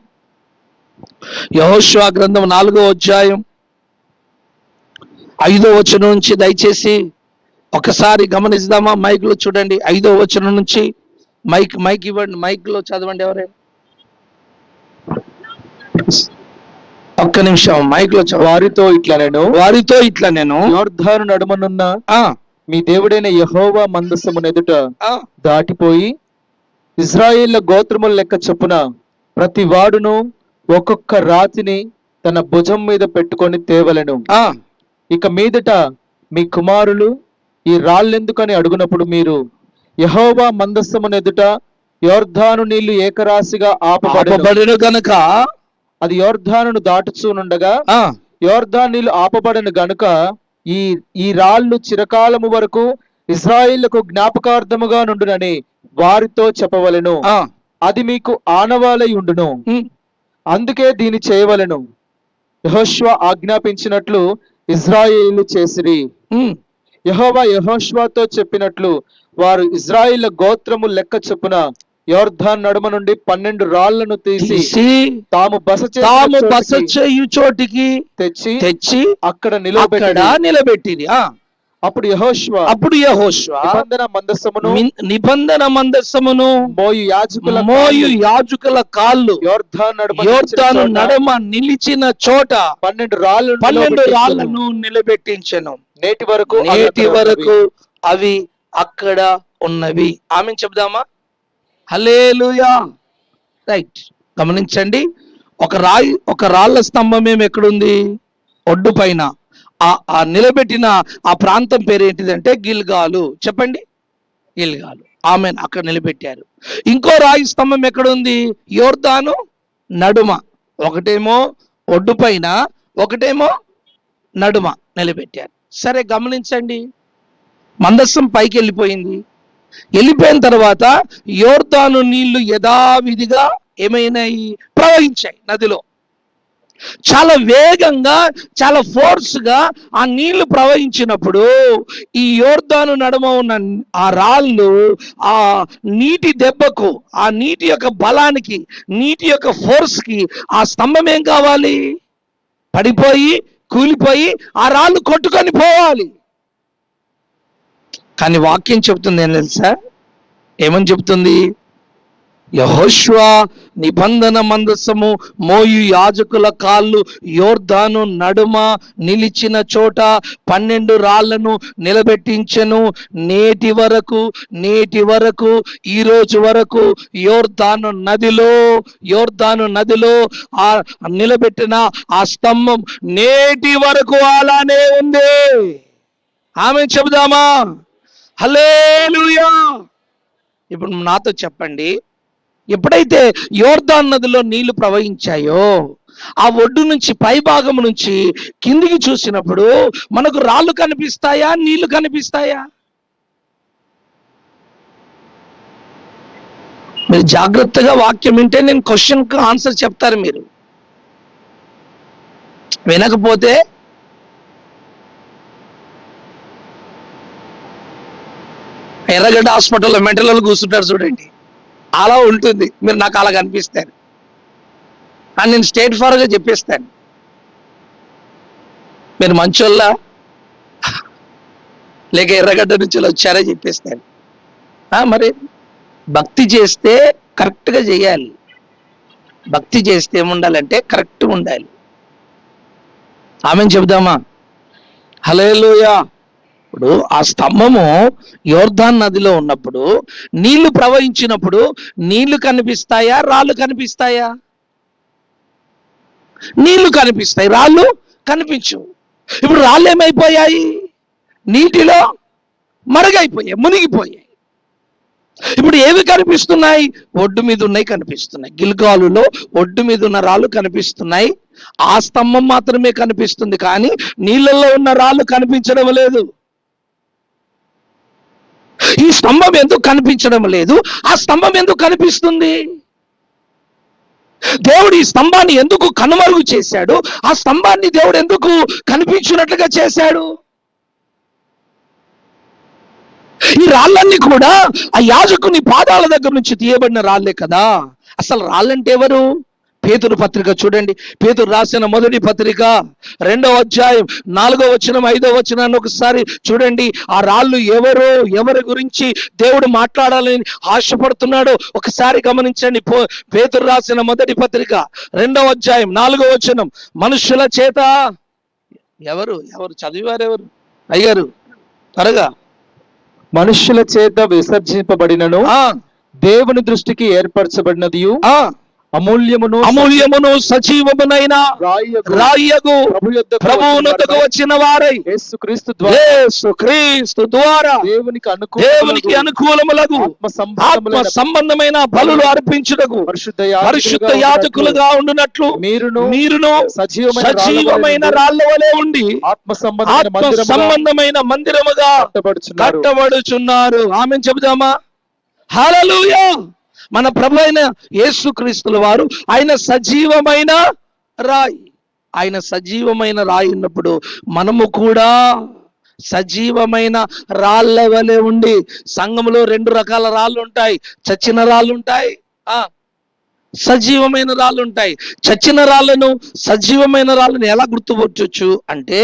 యెహోషువ గ్రంథం 4వ అధ్యాయం 5వ వచనం నుంచి దయచేసి ఒకసారి గమనిద్దామా? మైక్లో చూడండి. 5వ వచనం నుంచి మైక్ ఇవ్వండి. మైక్లో చదవండి. ఎవరైనా ఒక్క నిమిషం మైక్లో వారితో ఇట్లా నేను యోర్దాను నడుమనున్న మీ దేవుడైన యెహోవా మందసమును ఎదుట దాటిపోయి ఇశ్రాయేళ్ల గోత్రముల లెక్క చొప్పున ప్రతి వాడును ఒక్కొక్క రాతిని తన భుజం మీద పెట్టుకొని తేవలెను. ఇక మీదట మీ కుమారులు ఈ రాళ్ళెందుకని అడుగునప్పుడు మీరు యెహోవా మందసమును ఎదుట యోర్దాను నీళ్లు ఏకరాశిగా ఆపబడెను గనుక అది యోర్దానును దాటుచూనుండగా యోర్దాను నీళ్లు ఆపబడను గనుక ఈ రాళ్ళు చిరకాలము వరకు ఇశ్రాయేలుకు జ్ఞాపకార్థముగా నుండునని వారితో చెప్పవలెను. అది మీకు ఆనవాలై ఉండును. అందుకే దీని చేయవలెను. యెహోషువ ఆజ్ఞాపించినట్లు ఇశ్రాయేలు చేసిరి. యెహోవా యెహోషువతో చెప్పినట్లు వారు ఇశ్రాయేలు గోత్రము లెక్క చొప్పున యోర్దాను నడుమ నుండి 12 రాళ్లను తీసి తాము బస చేయు చోటికి తెచ్చి అక్కడ నిలబెట్టింది. అప్పుడు యెహోషువ నిబంధన మందసమును మోయు యాజకుల కాళ్ళు యోర్దాను నడుమ నిలిచిన చోట 12 రాళ్లను నిలబెట్టించెను. నేటి వరకు అవి అక్కడ ఉన్నవి. ఆమె చెప్దామా? హల్లెలూయా. రైట్. గమనించండి. ఒక రాళ్ల స్తంభం ఎక్కడుంది? ఒడ్డు పైన. ఆ నిలబెట్టిన ఆ ప్రాంతం పేరు ఏంటిదంటే గిల్గాలు. చెప్పండి, గిల్గాలు. ఆమెన్. అక్కడ నిలబెట్టారు. ఇంకో రాయి స్తంభం ఎక్కడుంది? యోర్దాను నడుమ. ఒకటేమో ఒడ్డు పైన, ఒకటేమో నడుమ నిలబెట్టారు. సరే, గమనించండి. మందస్సం పైకి వెళ్ళిపోయిన తర్వాత యోర్దాను నీళ్లు యథావిధిగా ఏమైనాయి? ప్రవహించాయి నదిలో. చాలా వేగంగా, చాలా ఫోర్స్గా ఆ నీళ్లు ప్రవహించినప్పుడు ఈ యోర్దాను నడుమ ఉన్న ఆ రాళ్ళు ఆ నీటి దెబ్బకు, ఆ నీటి యొక్క బలానికి, నీటి యొక్క ఫోర్స్కి ఆ స్తంభం ఏం కావాలి? పడిపోయి, కూలిపోయి ఆ రాళ్ళు కొట్టుకొని పోవాలి. కానీ వాక్యం చెప్తుంది ఏం తెలుసా? ఏమని చెప్తుంది? యెహోషువ నిబంధన మందసము మోయు యాజకుల కాళ్ళు యోర్దాను నడుమ నిలిచిన చోట 12 రాళ్లను నిలబెట్టించెను. నేటి వరకు ఈ రోజు వరకు యోర్దాను నదిలో ఆ నిలబెట్టిన ఆ స్తంభం నేటి వరకు అలానే ఉంది. ఆమె చెబుదామా? హల్లెలూయా. ఇప్పుడు నాతో చెప్పండి. ఎప్పుడైతే యోర్దాను నదిలో నీళ్లు ప్రవహించాయో ఆ ఒడ్డు నుంచి, పై భాగం నుంచి కిందికి చూసినప్పుడు మనకు రాళ్ళు కనిపిస్తాయా? నీళ్లు కనిపిస్తాయా? మీరు జాగ్రత్తగా వాక్యం వింటే నేను క్వశ్చన్కి ఆన్సర్ చెప్తారు. మీరు వినకపోతే ఎర్రగడ్డ హాస్పిటల్లో మెంటల్ వాళ్ళు కూర్చుంటారు చూడండి, అలా ఉంటుంది. మీరు నాకు అలా కనిపిస్తారు అని నేను స్ట్రైట్ ఫార్వర్డ్గా చెప్పేస్తాను. మీరు మంచోళ్ళ లేక ఎర్రగడ్డ నుంచి వచ్చారా చెప్పేస్తాను. మరి భక్తి చేస్తే కరెక్ట్గా చేయాలి. భక్తి చేస్తే ఏముండాలంటే కరెక్ట్గా ఉండాలి. ఆమెను చెబుదామా? హల్లెలూయా. ఇప్పుడు ఆ స్తంభము యోర్దాన్ నదిలో ఉన్నప్పుడు నీళ్లు ప్రవహించినప్పుడు నీళ్లు కనిపిస్తాయా, రాళ్ళు కనిపిస్తాయా? నీళ్లు కనిపిస్తాయి, రాళ్ళు కనిపించవు. ఇప్పుడు రాళ్ళు ఏమైపోయాయి? నీటిలో మరుగైపోయాయి, మునిగిపోయాయి. ఇప్పుడు ఏవి కనిపిస్తున్నాయి? ఒడ్డు మీద ఉన్నాయి కనిపిస్తున్నాయి. గిల్గాలులో ఒడ్డు మీద ఉన్న రాళ్ళు కనిపిస్తున్నాయి. ఆ స్తంభం మాత్రమే కనిపిస్తుంది, కానీ నీళ్ళల్లో ఉన్న రాళ్ళు కనిపించడం లేదు. ఈ స్తంభం ఎందుకు కనిపించడం లేదు? ఆ స్తంభం ఎందుకు కనిపిస్తుంది? దేవుడు ఈ స్తంభాన్ని ఎందుకు కనుమరుగు చేశాడు? ఆ స్తంభాన్ని దేవుడు ఎందుకు కనిపించినట్లుగా చేశాడు? ఈ రాళ్ళన్నీ కూడా ఆ యాజకుని పాదాల దగ్గర నుంచి తీయబడిన రాళ్లే కదా. అసలు రాళ్ళంటే ఎవరు? పేతురు పత్రిక చూడండి. పేతురు రాసిన మొదటి పత్రిక 2వ అధ్యాయం 4వ వచనం 5వ వచనాన్ని ఒకసారి చూడండి. ఆ రాళ్ళు ఎవరు, ఎవరి గురించి దేవుడు మాట్లాడాలని ఆశపడుతున్నాడో ఒకసారి గమనించండి. పేతురు రాసిన మొదటి పత్రిక 2వ అధ్యాయం 4వ వచనం. మనుషుల చేత ఎవరు చదివారెవరు అయ్యారు? త్వరగా. మనుష్యుల చేత విసర్జింపబడినను దేవుని దృష్టికి ఏర్పరచబడినది అమూల్యమును సజీవమునైన రాయగు ప్రభువునొద్దకు వచ్చిన వారై యేసుక్రీస్తు ద్వారా దేవునికి అనుకూలములకు ఆత్మ సంబంధమైన బలులు అర్పించుటకు పరిశుద్ధ యాజకులుగా ఉండునట్లు మీరును సజీవమైన రాళ్ల వలె ఉండి ఆత్మ సంబంధమైన మందిరముగా కట్టబడుచున్నారు. ఆమెను చెబుదామా? హల్లెలూయా. మన ప్రభు అయిన యేసుక్రీస్తుల వారు ఆయన సజీవమైన రాయి. ఆయన సజీవమైన రాయి ఉన్నప్పుడు మనము కూడా సజీవమైన రాళ్ళ వలె ఉండి, సంఘములో 2 రకాల రాళ్ళు ఉంటాయి. చచ్చిన రాళ్ళు ఉంటాయి, సజీవమైన రాళ్ళు ఉంటాయి. చచ్చిన రాళ్ళను సజీవమైన రాళ్ళను ఎలా గుర్తుపట్టొచ్చు అంటే,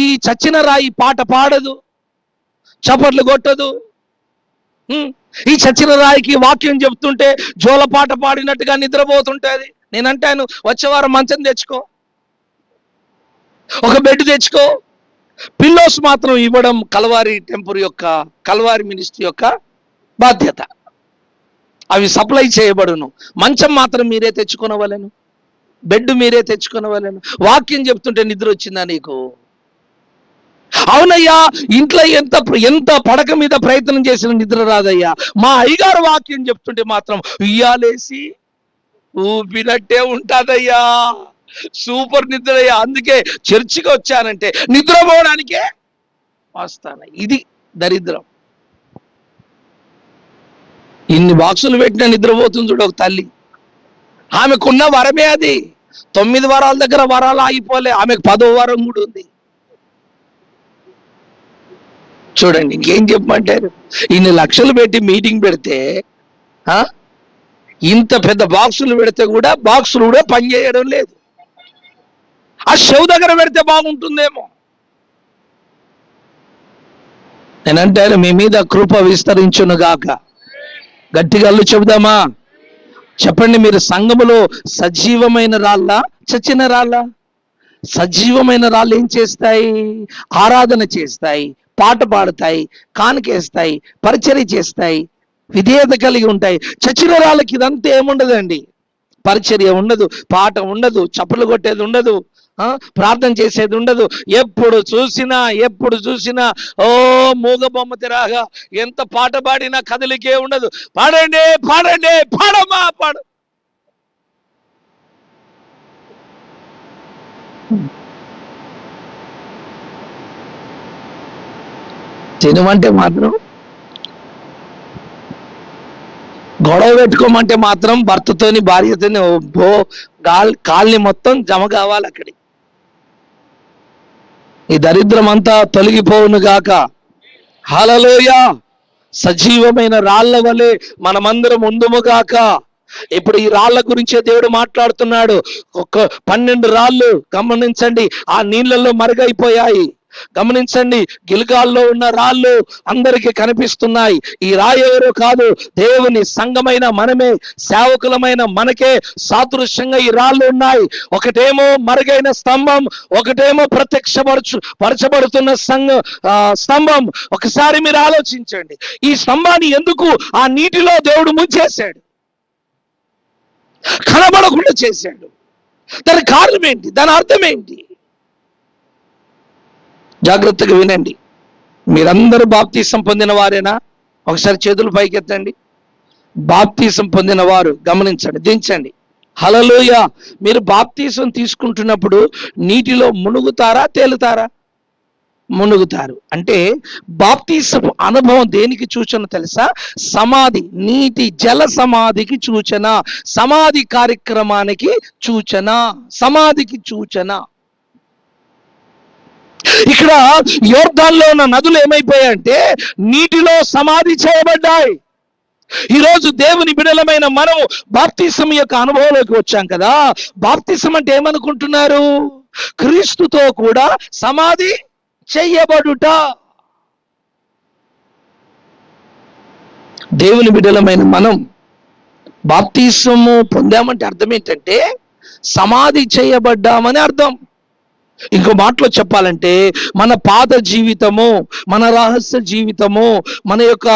ఈ చచ్చిన రాయి పాట పాడదు, చప్పట్లు కొట్టదు. ఈ చచ్చిన రాయికి వాక్యం చెప్తుంటే జోలపాట పాడినట్టుగా నిద్రపోతుంటది. నేనంటాను, వచ్చే వారం మంచం తెచ్చుకో, ఒక బెడ్ తెచ్చుకో. పిల్లోస్ మాత్రం ఇవ్వడం కల్వారి మినిస్ట్రీ యొక్క బాధ్యత. అవి సప్లై చేయబడును. మంచం మాత్రం మీరే తెచ్చుకొనవలెను, బెడ్ మీరే తెచ్చుకొనవలెను. వాక్యం చెప్తుంటే నిద్ర వచ్చిందా నీకు? అవునయ్యా, ఇంట్లో ఎంత పడక మీద ప్రయత్నం చేసిన నిద్ర రాదయ్యా. మా అయ్యగారు వాక్యం చెప్తుంటే మాత్రం ఉయ్యాలేసి ఊపినట్టే ఉంటాదయ్యా. సూపర్ నిద్ర అయ్యా. అందుకే చర్చికి వచ్చానంటే నిద్రపోవడానికే వస్తాను. ఇది దరిద్రం. ఇన్ని బాక్సులు పెట్టిన నిద్రపోతుంది చూడు ఒక తల్లి. ఆమెకున్న వరమే అది. 9 వారాల దగ్గర వరాలు ఆగిపోలే, ఆమెకు 10వ వారం కూడా ఉంది. చూడండి, ఇంకేం చెప్పమంటారు? ఇన్ని లక్షలు పెట్టి మీటింగ్ పెడితే, ఇంత పెద్ద బాక్సులు పెడితే కూడా బాక్సులు కూడా పనిచేయడం లేదు. ఆ షెవ్ దగ్గర పెడితే బాగుంటుందేమో. నేనంటాను, మీ మీద కృప విస్తరించును గాక. గట్టిగా చెబుదామా? చెప్పండి. మీరు సంఘములో సజీవమైన రాళ్ళ, చచ్చిన రాళ్ళ? సజీవమైన రాళ్ళు ఏం చేస్తాయి? ఆరాధన చేస్తాయి, పాట పాడతాయి, కానుకేస్తాయి, పరిచర్య చేస్తాయి, విధేయత కలిగి ఉంటాయి. చచ్చిన రాళ్ళకి ఇదంతా ఏముండదండి. పరిచర్య ఉండదు, పాట ఉండదు, చప్పలు కొట్టేది ఉండదు, ప్రార్థన చేసేది ఉండదు. ఎప్పుడు చూసినా ఓ మూగ బొమ్మ తిరాగా ఎంత పాట పాడినా కదలికే ఉండదు. పాడండి పాడమ్మా పాడు. తినమంటే మాత్రం, గొడవ పెట్టుకోమంటే మాత్రం భర్తతోని భార్యతోని కాళ్ళని మొత్తం జమ కావాలి అక్కడి. ఈ దరిద్రం అంతా తొలగిపోవును గాక. హల్లెలూయా. సజీవమైన రాళ్ల వలె మనమందరం ఉందుము గాక. ఇప్పుడు ఈ రాళ్ల గురించే దేవుడు మాట్లాడుతున్నాడు. ఒక 12 రాళ్ళు గమనించండి, ఆ నీళ్ళల్లో మరుగైపోయాయి. గమనించండి, గిల్గాల్లో ఉన్న రాళ్ళు అందరికీ కనిపిస్తున్నాయి. ఈ రాయి ఎవరో కాదు, దేవుని సంఘమైన మనమే, సేవకులమైన మనకే సాదృశ్యంగా ఈ రాళ్ళు ఉన్నాయి. ఒకటేమో మరుగైన స్తంభం, ఒకటేమో పరచబడుతున్న స్తంభం. ఒకసారి మీరు ఆలోచించండి, ఈ స్తంభాన్ని ఎందుకు ఆ నీటిలో దేవుడు ముంచేశాడు, కనబడకుండా చేశాడు? దాని కారణం ఏంటి? దాని అర్థం ఏంటి? జాగ్రత్తగా వినండి. మీరందరూ బాప్తీసం పొందిన వారేనా? ఒకసారి చేతులు పైకెత్తండి. బాప్తీసం పొందిన వారు గమనించండి, దించండి. హల్లెలూయా. మీరు బాప్తీసం తీసుకుంటున్నప్పుడు నీటిలో మునుగుతారా, తేలుతారా? మునుగుతారు. అంటే బాప్తీసపు అనుభవం దేనికి సూచన తెలుసా? సమాధి, నీటి జల సమాధికి సూచన, సమాధి కార్యక్రమానికి సూచన, సమాధికి సూచన. ఇక్కడ యోర్దాన్లో ఉన్న నదులు ఏమైపోయాయంటే నీటిలో సమాధి చేయబడ్డాయి. ఈరోజు దేవుని బిడలమైన మనం బాప్తిసం యొక్క అనుభవంలోకి వచ్చాం కదా. బాప్తిసం అంటే ఏమనుకుంటున్నారు? క్రీస్తుతో కూడా సమాధి చెయ్యబడుట. దేవుని బిడలమైన మనం బాప్తిసము పొందామంటే అర్థం ఏంటంటే సమాధి చేయబడ్డామని అర్థం. ఇంకో మాటలో చెప్పాలంటే మన పాత జీవితము, మన రహస్య జీవితము, మన యొక్క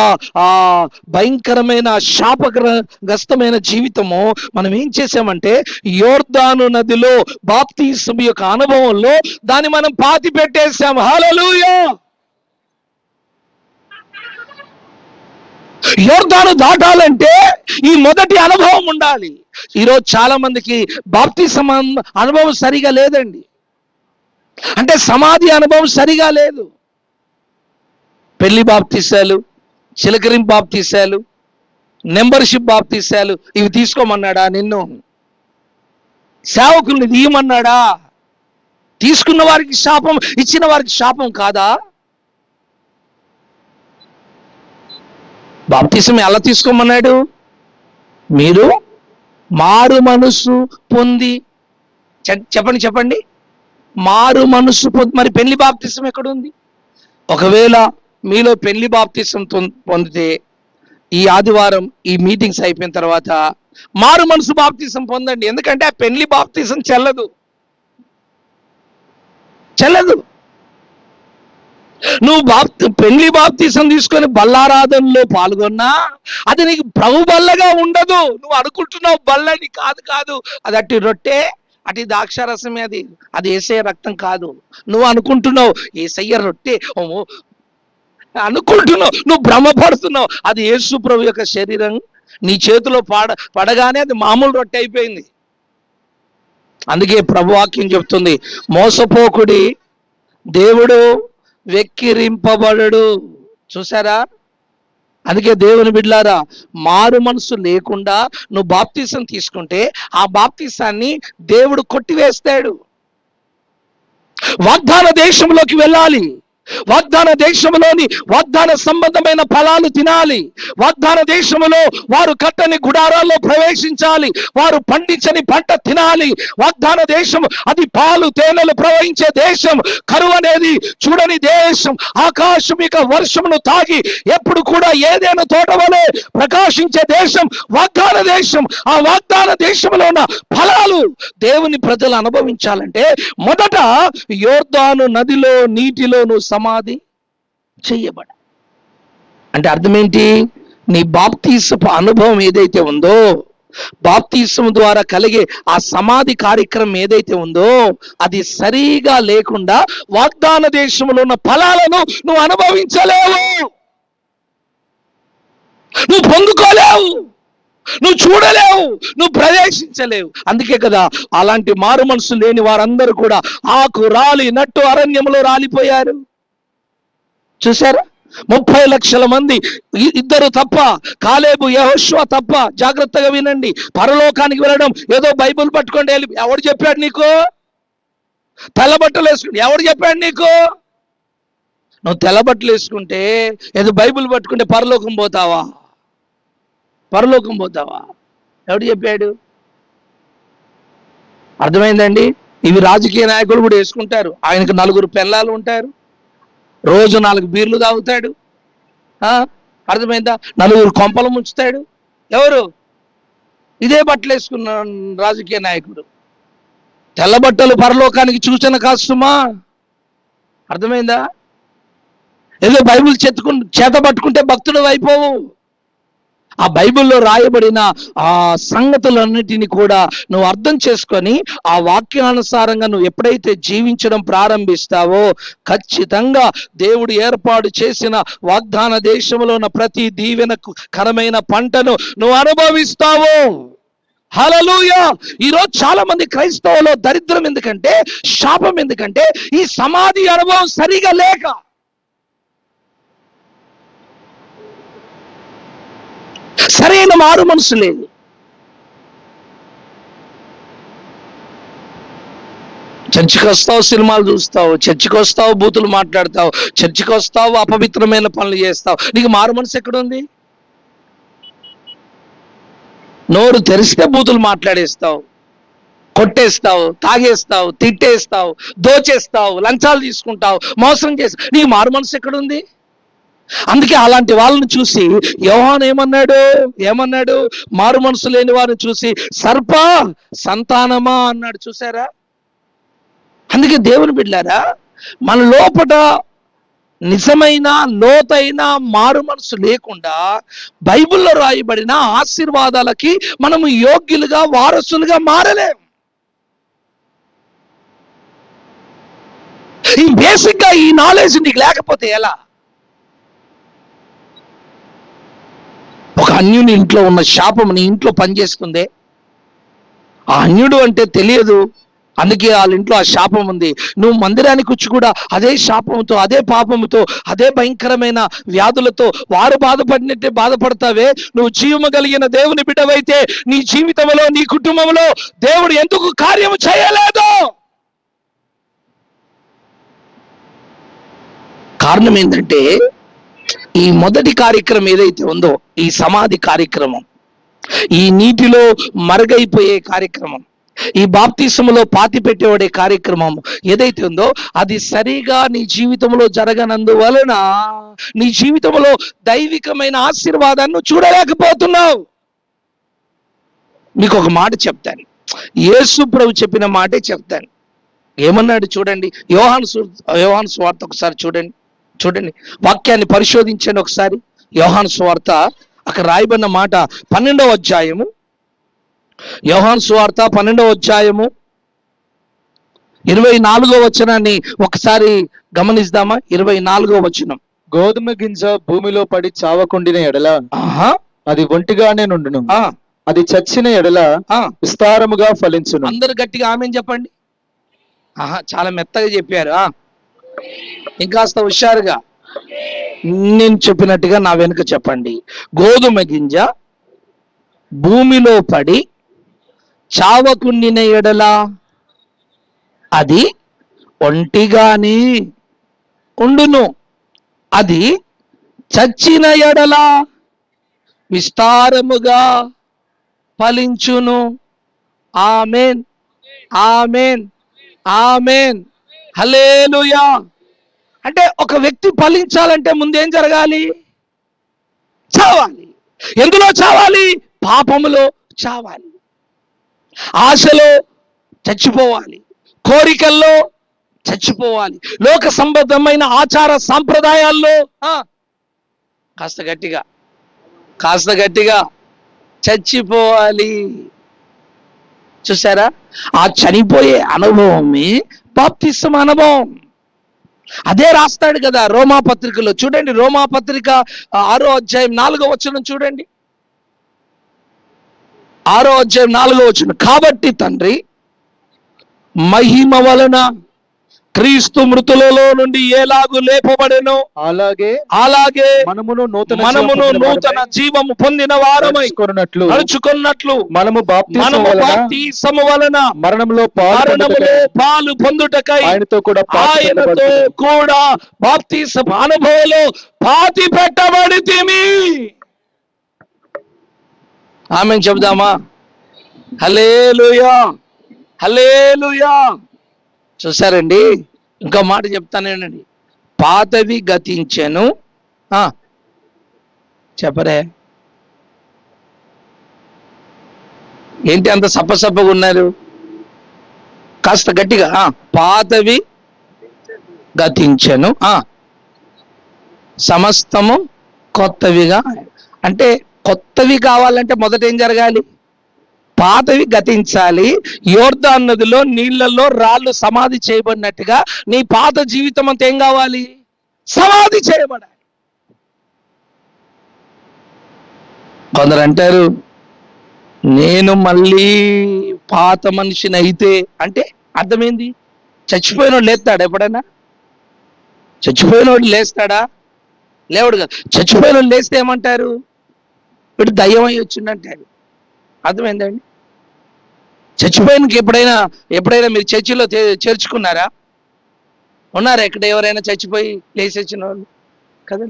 భయంకరమైన శాపగ్రస్తమైన జీవితము మనం ఏం చేసామంటే యోర్దాను నదిలో బాప్తిసం యొక్క అనుభవంలో దాన్ని మనం పాతి పెట్టేశాం. హల్లెలూయా. యోర్దాను దాటాలంటే ఈ మొదటి అనుభవం ఉండాలి. ఈరోజు చాలా మందికి బాప్తిసం అనుభవం సరిగా లేదండి. అంటే సమాధి అనుభవం సరిగా లేదు. పెళ్లి బాప్తిసాలు, చిలకరింపు బాప్తిసాలు, మెంబర్షిప్ బాప్తిసాలు ఇవి తీసుకోమన్నాడా నిన్ను? సేవకుల్ని తీయమన్నాడా? తీసుకున్న వారికి శాపం, ఇచ్చిన వారికి శాపం కాదా? బాప్తిసం ఎలా తీసుకోమన్నాడు? మీరు మారు మనసు పొంది, చెప్పండి, మారు మనసు పొంది. మరి పెళ్లి బాప్తిసం ఎక్కడుంది? ఒకవేళ మీలో పెళ్లి బాప్తిసం పొందితే ఈ ఆదివారం ఈ మీటింగ్స్ అయిపోయిన తర్వాత మారు మనసు బాప్తిసం పొందండి. ఎందుకంటే ఆ పెళ్లి బాప్తిసం చెల్లదు. నువ్వు పెళ్లి బాప్తిసం తీసుకొని బల్లారాధనలో పాల్గొన్నా అది నీకు ప్రభు బల్లగా ఉండదు. నువ్వు అనుకుంటున్నావు బల్లని. కాదు, అది అట్టి రొట్టె, అటు ద్రాక్షారసమే. అది యేసయ్య రక్తం కాదు. నువ్వు అనుకుంటున్నావు యేసయ్య రొట్టె అనుకుంటున్నావు, నువ్వు భ్రమపడుతున్నావు. అది యేసు ప్రభు యొక్క శరీరం నీ చేతిలో పడగానే అది మామూలు రొట్టె అయిపోయింది. అందుకే ప్రభు వాక్యం చెప్తుంది, మోసపోకుడి, దేవుడు వెక్కిరింపబడడు. చూసారా? అందుకే దేవుని బిడ్డలారా, మారు మనసు లేకుండా నువ్వు బాప్తిసం తీసుకుంటే ఆ బాప్తిసాన్ని దేవుడు కొట్టివేస్తాడు. వాగ్దాన దేశంలోకి వెళ్ళాలి. వాగ్దాన దేశంలోని వాగ్దాన సంబంధమైన ఫలాలు తినాలి. వాగ్దాన దేశంలో వారు కట్టని గుడారాల్లో ప్రవేశించాలి. వారు పండించని పంట తినాలి. వాగ్దాన దేశం అది పాలు తేనెలు ప్రవహించే దేశం. కరువు అనేది చూడని దేశం. ఆకాశం ఇక వర్షమును తాగి ఎప్పుడు కూడా ఏదైనా తోట వలె ప్రకాశించే దేశం వాగ్దాన దేశం. ఆ వాగ్దాన దేశంలో ఉన్న ఫలాలు దేవుని ప్రజలు అనుభవించాలంటే మొదట యోర్దాను నదిలో నీటిలోను సమాధి చెయ్యబడ. అంటే అర్థం ఏంటి? నీ బాప్తిసపు అనుభవం ఏదైతే ఉందో, బాప్తిసం ద్వారా కలిగే ఆ సమాధి కార్యక్రమం ఏదైతే ఉందో అది సరిగా లేకుండా వాగ్దాన దేశంలో ఉన్న ఫలాలను నువ్వు అనుభవించలేవు, నువ్వు పొందుకోలేవు, నువ్వు చూడలేవు, నువ్వు ప్రవేశించలేవు. అందుకే కదా అలాంటి మారు మనసు లేని వారందరూ కూడా ఆకు రాలి నట్టు అరణ్యంలో రాలిపోయారు. చూసారా? 30 లక్షల మంది, ఇద్దరు తప్ప, కాలేబు యెహోషువ తప్ప. జాగ్రత్తగా వినండి. పరలోకానికి వెళ్ళడం ఏదో బైబిల్ పట్టుకోండి వెళ్ళి, ఎవడు చెప్పాడు నీకు? తెల్లబట్టలు వేసుకుంటే ఎవడు చెప్పాడు నీకు? నువ్వు తెల్లబట్టలు వేసుకుంటే ఏదో బైబిల్ పట్టుకుంటే పరలోకం పోతావా? ఎవడు చెప్పాడు? అర్థమైందండి? ఇవి రాజకీయ నాయకులు కూడా వేసుకుంటారు. ఆయనకు 4 పెళ్ళాలు ఉంటారు, రోజు 4 బీర్లు తాగుతాడు. అర్థమైందా? 4 కొంపలు ముంచుతాడు. ఎవరు? ఇదే బట్టలు వేసుకున్న రాజకీయ నాయకుడు. తెల్ల బట్టలు పరలోకానికి సూచన కాస్తుమా? అర్థమైందా? ఏదో బైబిల్ చేత పట్టుకుంటే భక్తుడు అయిపోవు. ఆ బైబిల్లో రాయబడిన ఆ సంగతులన్నిటినీ కూడా నువ్వు అర్థం చేసుకొని ఆ వాక్యానుసారంగా నువ్వు ఎప్పుడైతే జీవించడం ప్రారంభిస్తావో ఖచ్చితంగా దేవుడు ఏర్పాటు చేసిన వాగ్దాన దేశంలో ఉన్న ప్రతి దీవెనకు కరమైన పంటను నువ్వు అనుభవిస్తావు. హల్లెలూయా. ఈరోజు చాలా మంది క్రైస్తవులో దరిద్రం ఎందుకంటే, శాపం ఎందుకంటే ఈ సమాధి అనుభవం సరిగా లేక. సరైన మారు మనసు లేదు. చర్చికి వస్తావు, సినిమాలు చూస్తావు, చర్చికి వస్తావు, బూతులు మాట్లాడతావు, చర్చికి వస్తావు, అపవిత్రమైన పనులు చేస్తావు. నీకు మారు మనసు ఎక్కడుంది? నోరు తెరిస్తే బూతులు మాట్లాడేస్తావు, కొట్టేస్తావు, తాగేస్తావు, తిట్టేస్తావు, దోచేస్తావు, లంచాలు తీసుకుంటావు, మోసం చేస్తావు. నీకు మారు మనసు ఎక్కడుంది? అందుకే అలాంటి వాళ్ళని చూసి యోహాను ఏమన్నాడు? మారు మనసు లేని వారిని చూసి సర్ప సంతానమా అన్నాడు. చూసారా? అందుకే దేవుని బిడ్డలారా, మన లోపట నిజమైన లోతైన మారు మనసు లేకుండా బైబిల్లో రాయబడిన ఆశీర్వాదాలకి మనము యోగ్యులుగా, వారసులుగా మారలేం. ఈ బేసిక్ గా ఈ నాలెడ్జ్ నీకు లేకపోతే ఎలా? ఒక అన్యుని ఇంట్లో ఉన్న శాపం నీ ఇంట్లో పనిచేస్తుందే. ఆ అన్యుడు అంటే తెలియదు, అందుకే వాళ్ళ ఇంట్లో ఆ శాపం ఉంది. నువ్వు మందిరానికి వచ్చి కూడా అదే శాపంతో, అదే పాపముతో, అదే భయంకరమైన వ్యాధులతో వారు బాధపడినట్టే బాధపడతావే. నువ్వు జీవము కలిగిన దేవుని బిడ్డవైతే నీ జీవితంలో, నీ కుటుంబంలో దేవుడు ఎందుకు కార్యము చేయలేదు? కారణం ఏంటంటే, ఈ మొదటి కార్యక్రమం ఏదైతే ఉందో, ఈ సమాధి కార్యక్రమం, ఈ నీటిలో మరుగైపోయే కార్యక్రమం, ఈ బాప్తిసములో పాతి పెట్టేవాడే కార్యక్రమం ఏదైతే ఉందో, అది సరిగా నీ జీవితంలో జరగనందువలన నీ జీవితంలో దైవికమైన ఆశీర్వాదాన్ని చూడలేకపోతున్నావు. మీకు ఒక మాట చెప్తాను, యేసు ప్రభు చెప్పిన మాటే చెప్తాను. ఏమన్నాడు చూడండి, యోహాను సువార్త ఒకసారి చూడండి వాక్యాన్ని పరిశోధించండి ఒకసారి. యోహాను సువార్త అక్కడ రాయబడిన మాట 12వ అధ్యాయము, యోహాను సువార్త 12వ అధ్యాయము 24వ వచనాన్ని ఒకసారి గమనిద్దామా? 24వ వచనం. గోధుమ గింజ భూమిలో పడి చావకుండిన ఎడల అది ఒంటిగానే నుండును, అది చచ్చిన ఎడల విస్తారముగా ఫలించును. అందరు గట్టిగా ఆమేన్ చెప్పండి. చాలా మెత్తగా చెప్పారు. ఇంకాస్త హుషారుగా నేను చెప్పినట్టుగా నా వెనుక చెప్పండి. గోధుమ గింజ భూమిలో పడి చావకుండిన ఎడల అది ఒంటిగానే ఉండును, అది చచ్చిన ఎడల విస్తారముగా ఫలించును. ఆమేన్, ఆమేన్, ఆమేన్, హల్లెలూయా. అంటే ఒక వ్యక్తి ఫలించాలంటే ముందేం జరగాలి? చావాలి. ఎందులో చావాలి? పాపములో చావాలి, ఆశలో చచ్చిపోవాలి, కోరికల్లో చచ్చిపోవాలి, లోక సంబద్ధమైన ఆచార సాంప్రదాయాల్లో కాస్త గట్టిగా చచ్చిపోవాలి. చూసారా? ఆ చనిపోయే అనుభవమే బాప్తిస్మ అనుభవం. అదే రాస్తాడు కదా రోమా పత్రికలో. చూడండి, రోమా పత్రిక 6వ అధ్యాయం 4వ వచనం చూడండి. 6వ అధ్యాయం 4వ వచనం. కాబట్టి తండ్రి మహిమ వలన క్రీస్తు మృతులలో నుండి ఎలాగు లేపబడెనో అలాగే మనమును నూతన జీవము పొందిన వారమై నడుచుకున్నట్లు మనము బాప్తిసము వలన మరణములో పాలు పొందుటకై ఆయనతో కూడా బాప్తిసమ అనుభవంలో పాతి పెట్టబడితిమి. ఆమేన్ చెబుదామా? హల్లెలూయా, హల్లెలూయా. చూసారండి, ఇంకో మాట చెప్తానేనండి. పాతవి గతించెను. చెప్పరే, ఏంటి అంత సప్పసప్పగా ఉన్నారు? కాస్త గట్టిగా. పాతవి గతించెను, సమస్తము కొత్తవిగా. అంటే కొత్తవి కావాలంటే మొదట ఏం జరగాలి? పాతవి గతించాలి. యోర్దాను నదిలో నీళ్లలో రాళ్ళు సమాధి చేయబడినట్టుగా నీ పాత జీవితం అంతా ఏం కావాలి? సమాధి చేయబడాలి. కొందరు అంటారు, నేను మళ్ళీ పాత మనిషిని అయితే అంటే అర్థమైంది? చచ్చిపోయినోడు లేస్తాడా ఎప్పుడైనా? చచ్చిపోయినోడు లేస్తాడా? లేవడు కదా. చచ్చిపోయినోడు లేస్తే ఏమంటారు? వీడు దయ్యమై వచ్చిందంటారు. అర్థమైందండి? చచ్చిపోయినకి ఎప్పుడైనా మీరు చర్చిలో చేర్చుకున్నారా? ఉన్నారా ఎక్కడ ఎవరైనా చచ్చిపోయి లేచొచ్చిన వాళ్ళు? కదా,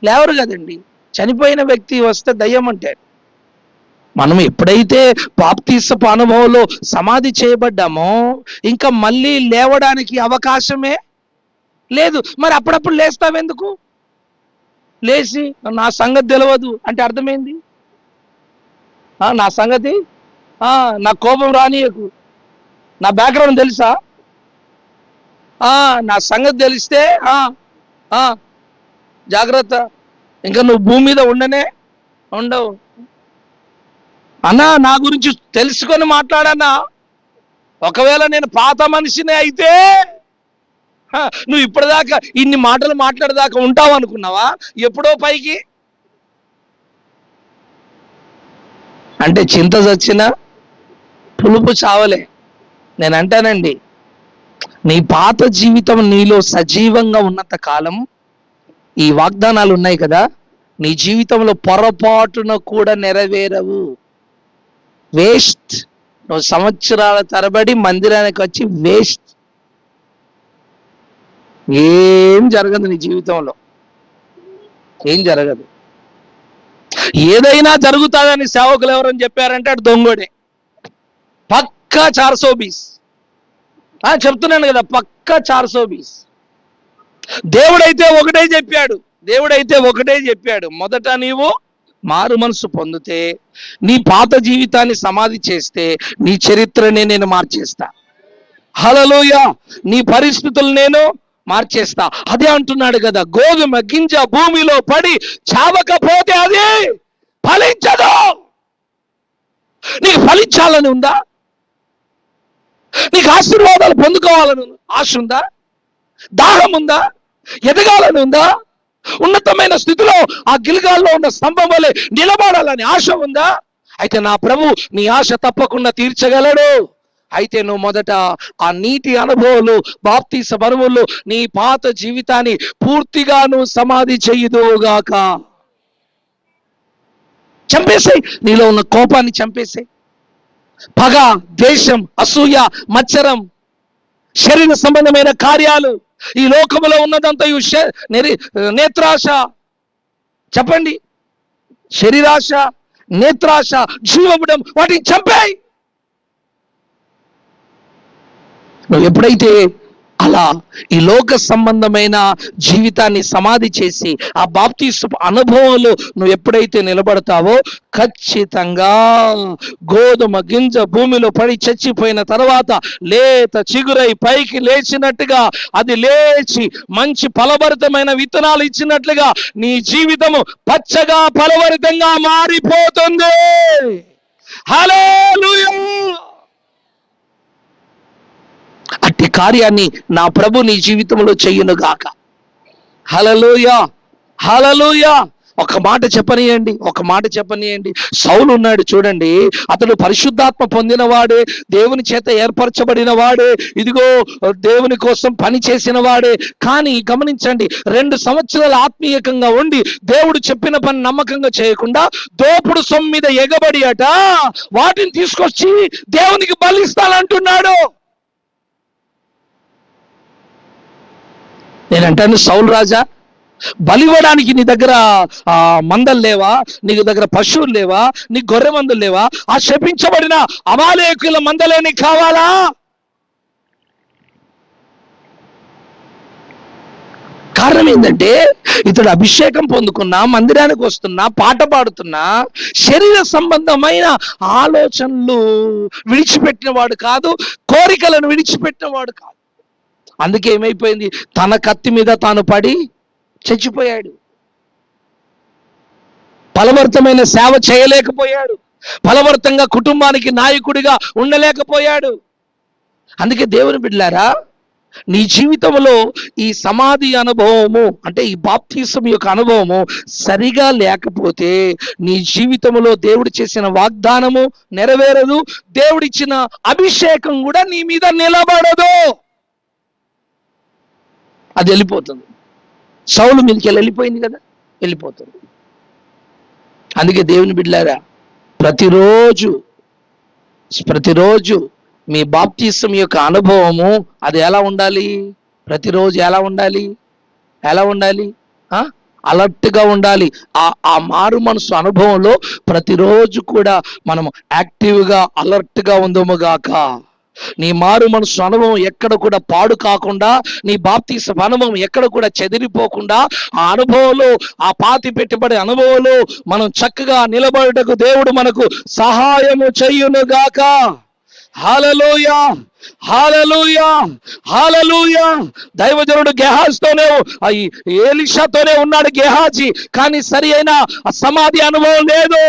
లేవరు కదండి. చనిపోయిన వ్యక్తి వస్తే దయ్యం అంటారు. మనం ఎప్పుడైతే బాప్తిస్మపు అనుభవంలో సమాధి చేయబడ్డామో ఇంకా మళ్ళీ లేవడానికి అవకాశమే లేదు. మరి అప్పుడప్పుడు లేస్తావెందుకు? లేచి నా సంగతి తెలియదు అంటే అర్థమైంది? నా సంగతి, నా కోపం రానియకు, నా బ్యాక్గ్రౌండ్ తెలుసా, నా సంగతి తెలిస్తే జాగ్రత్త, ఇంకా నువ్వు భూమి మీద ఉండవు అన్నా. నా గురించి తెలుసుకొని మాట్లాడన్నా. ఒకవేళ నేను పాత మనిషినే అయితే నువ్వు ఇప్పటిదాకా ఇన్ని మాటలు మాట్లాడేదాకా ఉంటావు అనుకున్నావా? ఎప్పుడో పైకి. అంటే చింత చచ్చినా పులుపు చావలే. నేను అంటానండి, నీ పాత జీవితం నీలో సజీవంగా ఉన్నంత కాలం ఈ వాగ్దానాలు ఉన్నాయి కదా, నీ జీవితంలో పొరపాటున కూడా నెరవేరవు. వేస్ట్. నువ్వు సంవత్సరాల తరబడి మందిరానికి వచ్చి వేస్ట్. ఏం జరగదు నీ జీవితంలో, ఏం జరగదు. ఏదైనా జరుగుతుందని సేవకులు ఎవరని చెప్పారంటే అటు దొంగోడే. పక్కా 420. చెప్తున్నాను కదా, పక్కా 420. దేవుడైతే ఒకటే చెప్పాడు. మొదట నీవు మారు మనసు పొందితే, నీ పాత జీవితాన్ని సమాధి చేస్తే నీ చరిత్రని నేను మార్చేస్తా. హల్లెలూయా. నీ పరిస్థితులు నేను మార్చేస్తా. అదే అంటున్నాడు కదా, గోధుమ గింజ భూమిలో పడి చావకపోతే అది ఫలించదు. నీకు ఫలించాలని ఉందా? నీకు ఆశీర్వాదాలు పొందుకోవాలని ఆశ ఉందా? దాహం ఉందా? ఎదగాలని ఉందా? ఉన్నతమైన స్థితిలో ఆ గిల్గాల్లో ఉన్న స్తంభం వలె నిలబడాలని ఆశ ఉందా? అయితే నా ప్రభు నీ ఆశ తప్పకుండా తీర్చగలడు. అయితే నువ్వు మొదట ఆ నీటి అనుభవాలు, బాప్తిస్మ అనుభవాలు, నీ పాత జీవితాన్ని పూర్తిగా నువ్వు సమాధి చెయ్యుదువుగాక. చంపేసాయి. నీలో ఉన్న కోపాన్ని చంపేసాయి. పగ, ద్వేషం, అసూయ, మత్సరం, శరీర సంబంధమైన కార్యాలు, ఈ లోకములో ఉన్నదంతా నేత్రాశ. చెప్పండి, శరీరాశ, నేత్రాశ, జీవముడం, వాటిని చంపేయి. నువ్వు ఎప్పుడైతే అలా ఈ లోక సంబంధమైన జీవితాన్ని సమాధి చేసి ఆ బాప్తిస్మ అనుభవంలో నువ్వు ఎప్పుడైతే నిలబడతావో, ఖచ్చితంగా గోధుమ గింజ భూమిలో పడి చచ్చిపోయిన తర్వాత లేత చిగురై పైకి లేచినట్టుగా, అది లేచి మంచి ఫలభరితమైన విత్తనాలు ఇచ్చినట్లుగా నీ జీవితము పచ్చగా ఫలభరితంగా మారిపోతుంది. హల్లెలూయా. అట్టి కార్యాన్ని నా ప్రభు నీ జీవితంలో చెయ్యునుగాక. హల్లెలూయా, హల్లెలూయా. ఒక మాట చెప్పనియండి. సౌలు ఉన్నాడు చూడండి, అతడు పరిశుద్ధాత్మ పొందినవాడే, దేవుని చేత ఏర్పరచబడిన వాడే, ఇదిగో దేవుని కోసం పని చేసిన వాడే. కానీ గమనించండి, 2 సంవత్సరాలు ఆత్మీయంగా ఉండి దేవుడు చెప్పిన పని నమ్మకంగా చేయకుండా దోపుడు సొమ్ము మీద ఎగబడి వాటిని తీసుకొచ్చి దేవునికి బలిస్తానంటున్నాడు. నేనంటాను, సౌలు రాజా, బలివ్వడానికి నీ దగ్గర మందలు లేవా, నీకు దగ్గర పశువులు లేవా, నీ గొర్రె మందులు లేవా? ఆ శపించబడిన అమాలేకుల మందలే నీకు కావాలా? కారణం ఏంటంటే ఇతడు అభిషేకం పొందుకున్నా, మందిరానికి వస్తున్నా, పాట పాడుతున్నా, శరీర సంబంధమైన ఆలోచనలు విడిచిపెట్టిన వాడు కాదు, కోరికలను విడిచిపెట్టిన వాడు కాదు. అందుకే ఏమైపోయింది, తన కత్తి మీద తాను పడి చచ్చిపోయాడు. ఫలవర్తమైన సేవ చేయలేకపోయాడు, ఫలవర్తంగా కుటుంబానికి నాయకుడిగా ఉండలేకపోయాడు. అందుకే దేవుని బిడ్డలారా, నీ జీవితంలో ఈ సమాధి అనుభవము అంటే ఈ బాప్తిసం యొక్క అనుభవము సరిగా లేకపోతే నీ జీవితంలో దేవుడు చేసిన వాగ్దానము నెరవేరదు, దేవుడిచ్చిన అభిషేకం కూడా నీ మీద నిలబడదు, అది వెళ్ళిపోతుంది. సౌలు మీదకి వెళ్ళిపోయింది కదా, వెళ్ళిపోతుంది. అందుకే దేవుని బిడ్డలారా, ప్రతిరోజు మీ బాప్తిసం యొక్క అనుభవము అది ఎలా ఉండాలి? ప్రతిరోజు ఎలా ఉండాలి? అలర్ట్గా ఉండాలి. ఆ మారు మనసు అనుభవంలో ప్రతిరోజు కూడా మనము యాక్టివ్గా అలర్ట్గా ఉందముగాక. నీ మారు మనసు అనుభవం ఎక్కడ కూడా పాడు కాకుండా, నీ బాప్తిసం అనుభవం ఎక్కడ కూడా చెదిరిపోకుండా, ఆ అనుభవంలో, ఆ పాతి పెట్టుబడి అనుభవంలో మనం చక్కగా నిలబడుటకు దేవుడు మనకు సహాయము చేయునుగాక. హల్లెలూయా, హల్లెలూయా, హల్లెలూయా. దైవజనుడు గెహాజీతోనే, ఎలీషాతోనే ఉన్నాడు గెహాజీ, కానీ సరి అయిన సమాధి అనుభవం లేదు.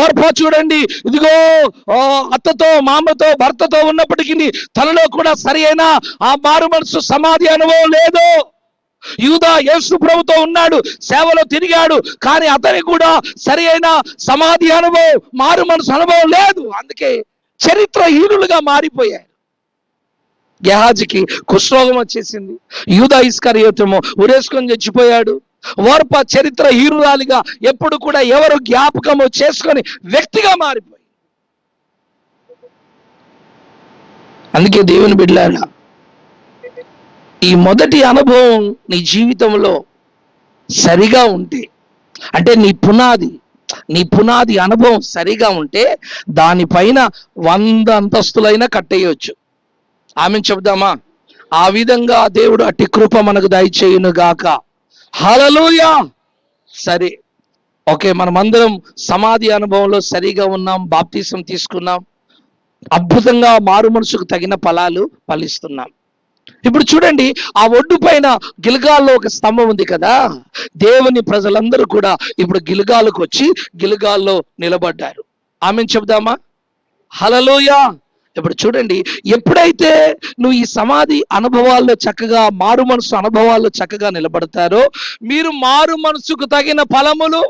ఓర్పా చూడండి, ఇదిగో అత్తతో, మామతో, భర్తతో ఉన్నప్పటికీ తనలో కూడా సరి అయిన ఆ మారు మనసు సమాధి అనుభవం లేదు. యూదా యేసు ప్రభుతో ఉన్నాడు, సేవలో తిరిగాడు, కానీ అతనికి కూడా సరి అయిన సమాధి అనుభవం, మారు మనసు అనుభవం లేదు. అందుకే చరిత్రహీనులుగా మారిపోయారు. గెహాజీకి కుష్ఠరోగం వచ్చేసింది, యూదా ఇస్కరియోతేమో ఉరేసుకొని చచ్చిపోయాడు. ఓర్ప చరిత్రహీనురాలిగా ఎప్పుడు కూడా ఎవరు జ్ఞాపకము చేసుకొని వ్యక్తిగా మారిపోయి. అందుకే దేవుని బిడ్డలారా, ఈ మొదటి అనుభవం నీ జీవితంలో సరిగా ఉంటే, అంటే నీ పునాది అనుభవం సరిగా ఉంటే దానిపైన 100 అంతస్తులైనా కట్టేయచ్చు. ఆమె చెప్దామా? ఆ విధంగా దేవుడు అట్టి కృప మనకు దయచేయును గాక. హల్లెలూయా. సరే, ఓకే, మనమందరం సమాధి అనుభవంలో సరిగా ఉన్నాం, బాప్తిసం తీసుకున్నాం, అద్భుతంగా మారు మనసుకు తగిన ఫలాలు ఫలిస్తున్నాం. ఇప్పుడు చూడండి, ఆ ఒడ్డు పైన గిల్గాల్లో ఒక స్తంభం ఉంది కదా, దేవుని ప్రజలందరూ కూడా ఇప్పుడు గిల్గాలకు వచ్చి గిల్గాల్లో నిలబడ్డారు. ఆమెను చెప్దామా? హల్లెలూయా. ఇప్పుడు చూడండి, ఎప్పుడైతే నువ్వు ఈ సమాధి అనుభవాల్లో చక్కగా, మారు మనసు అనుభవాల్లో చక్కగా నిలబడతారో, మీరు మారు మనసుకు తగిన ఫలములు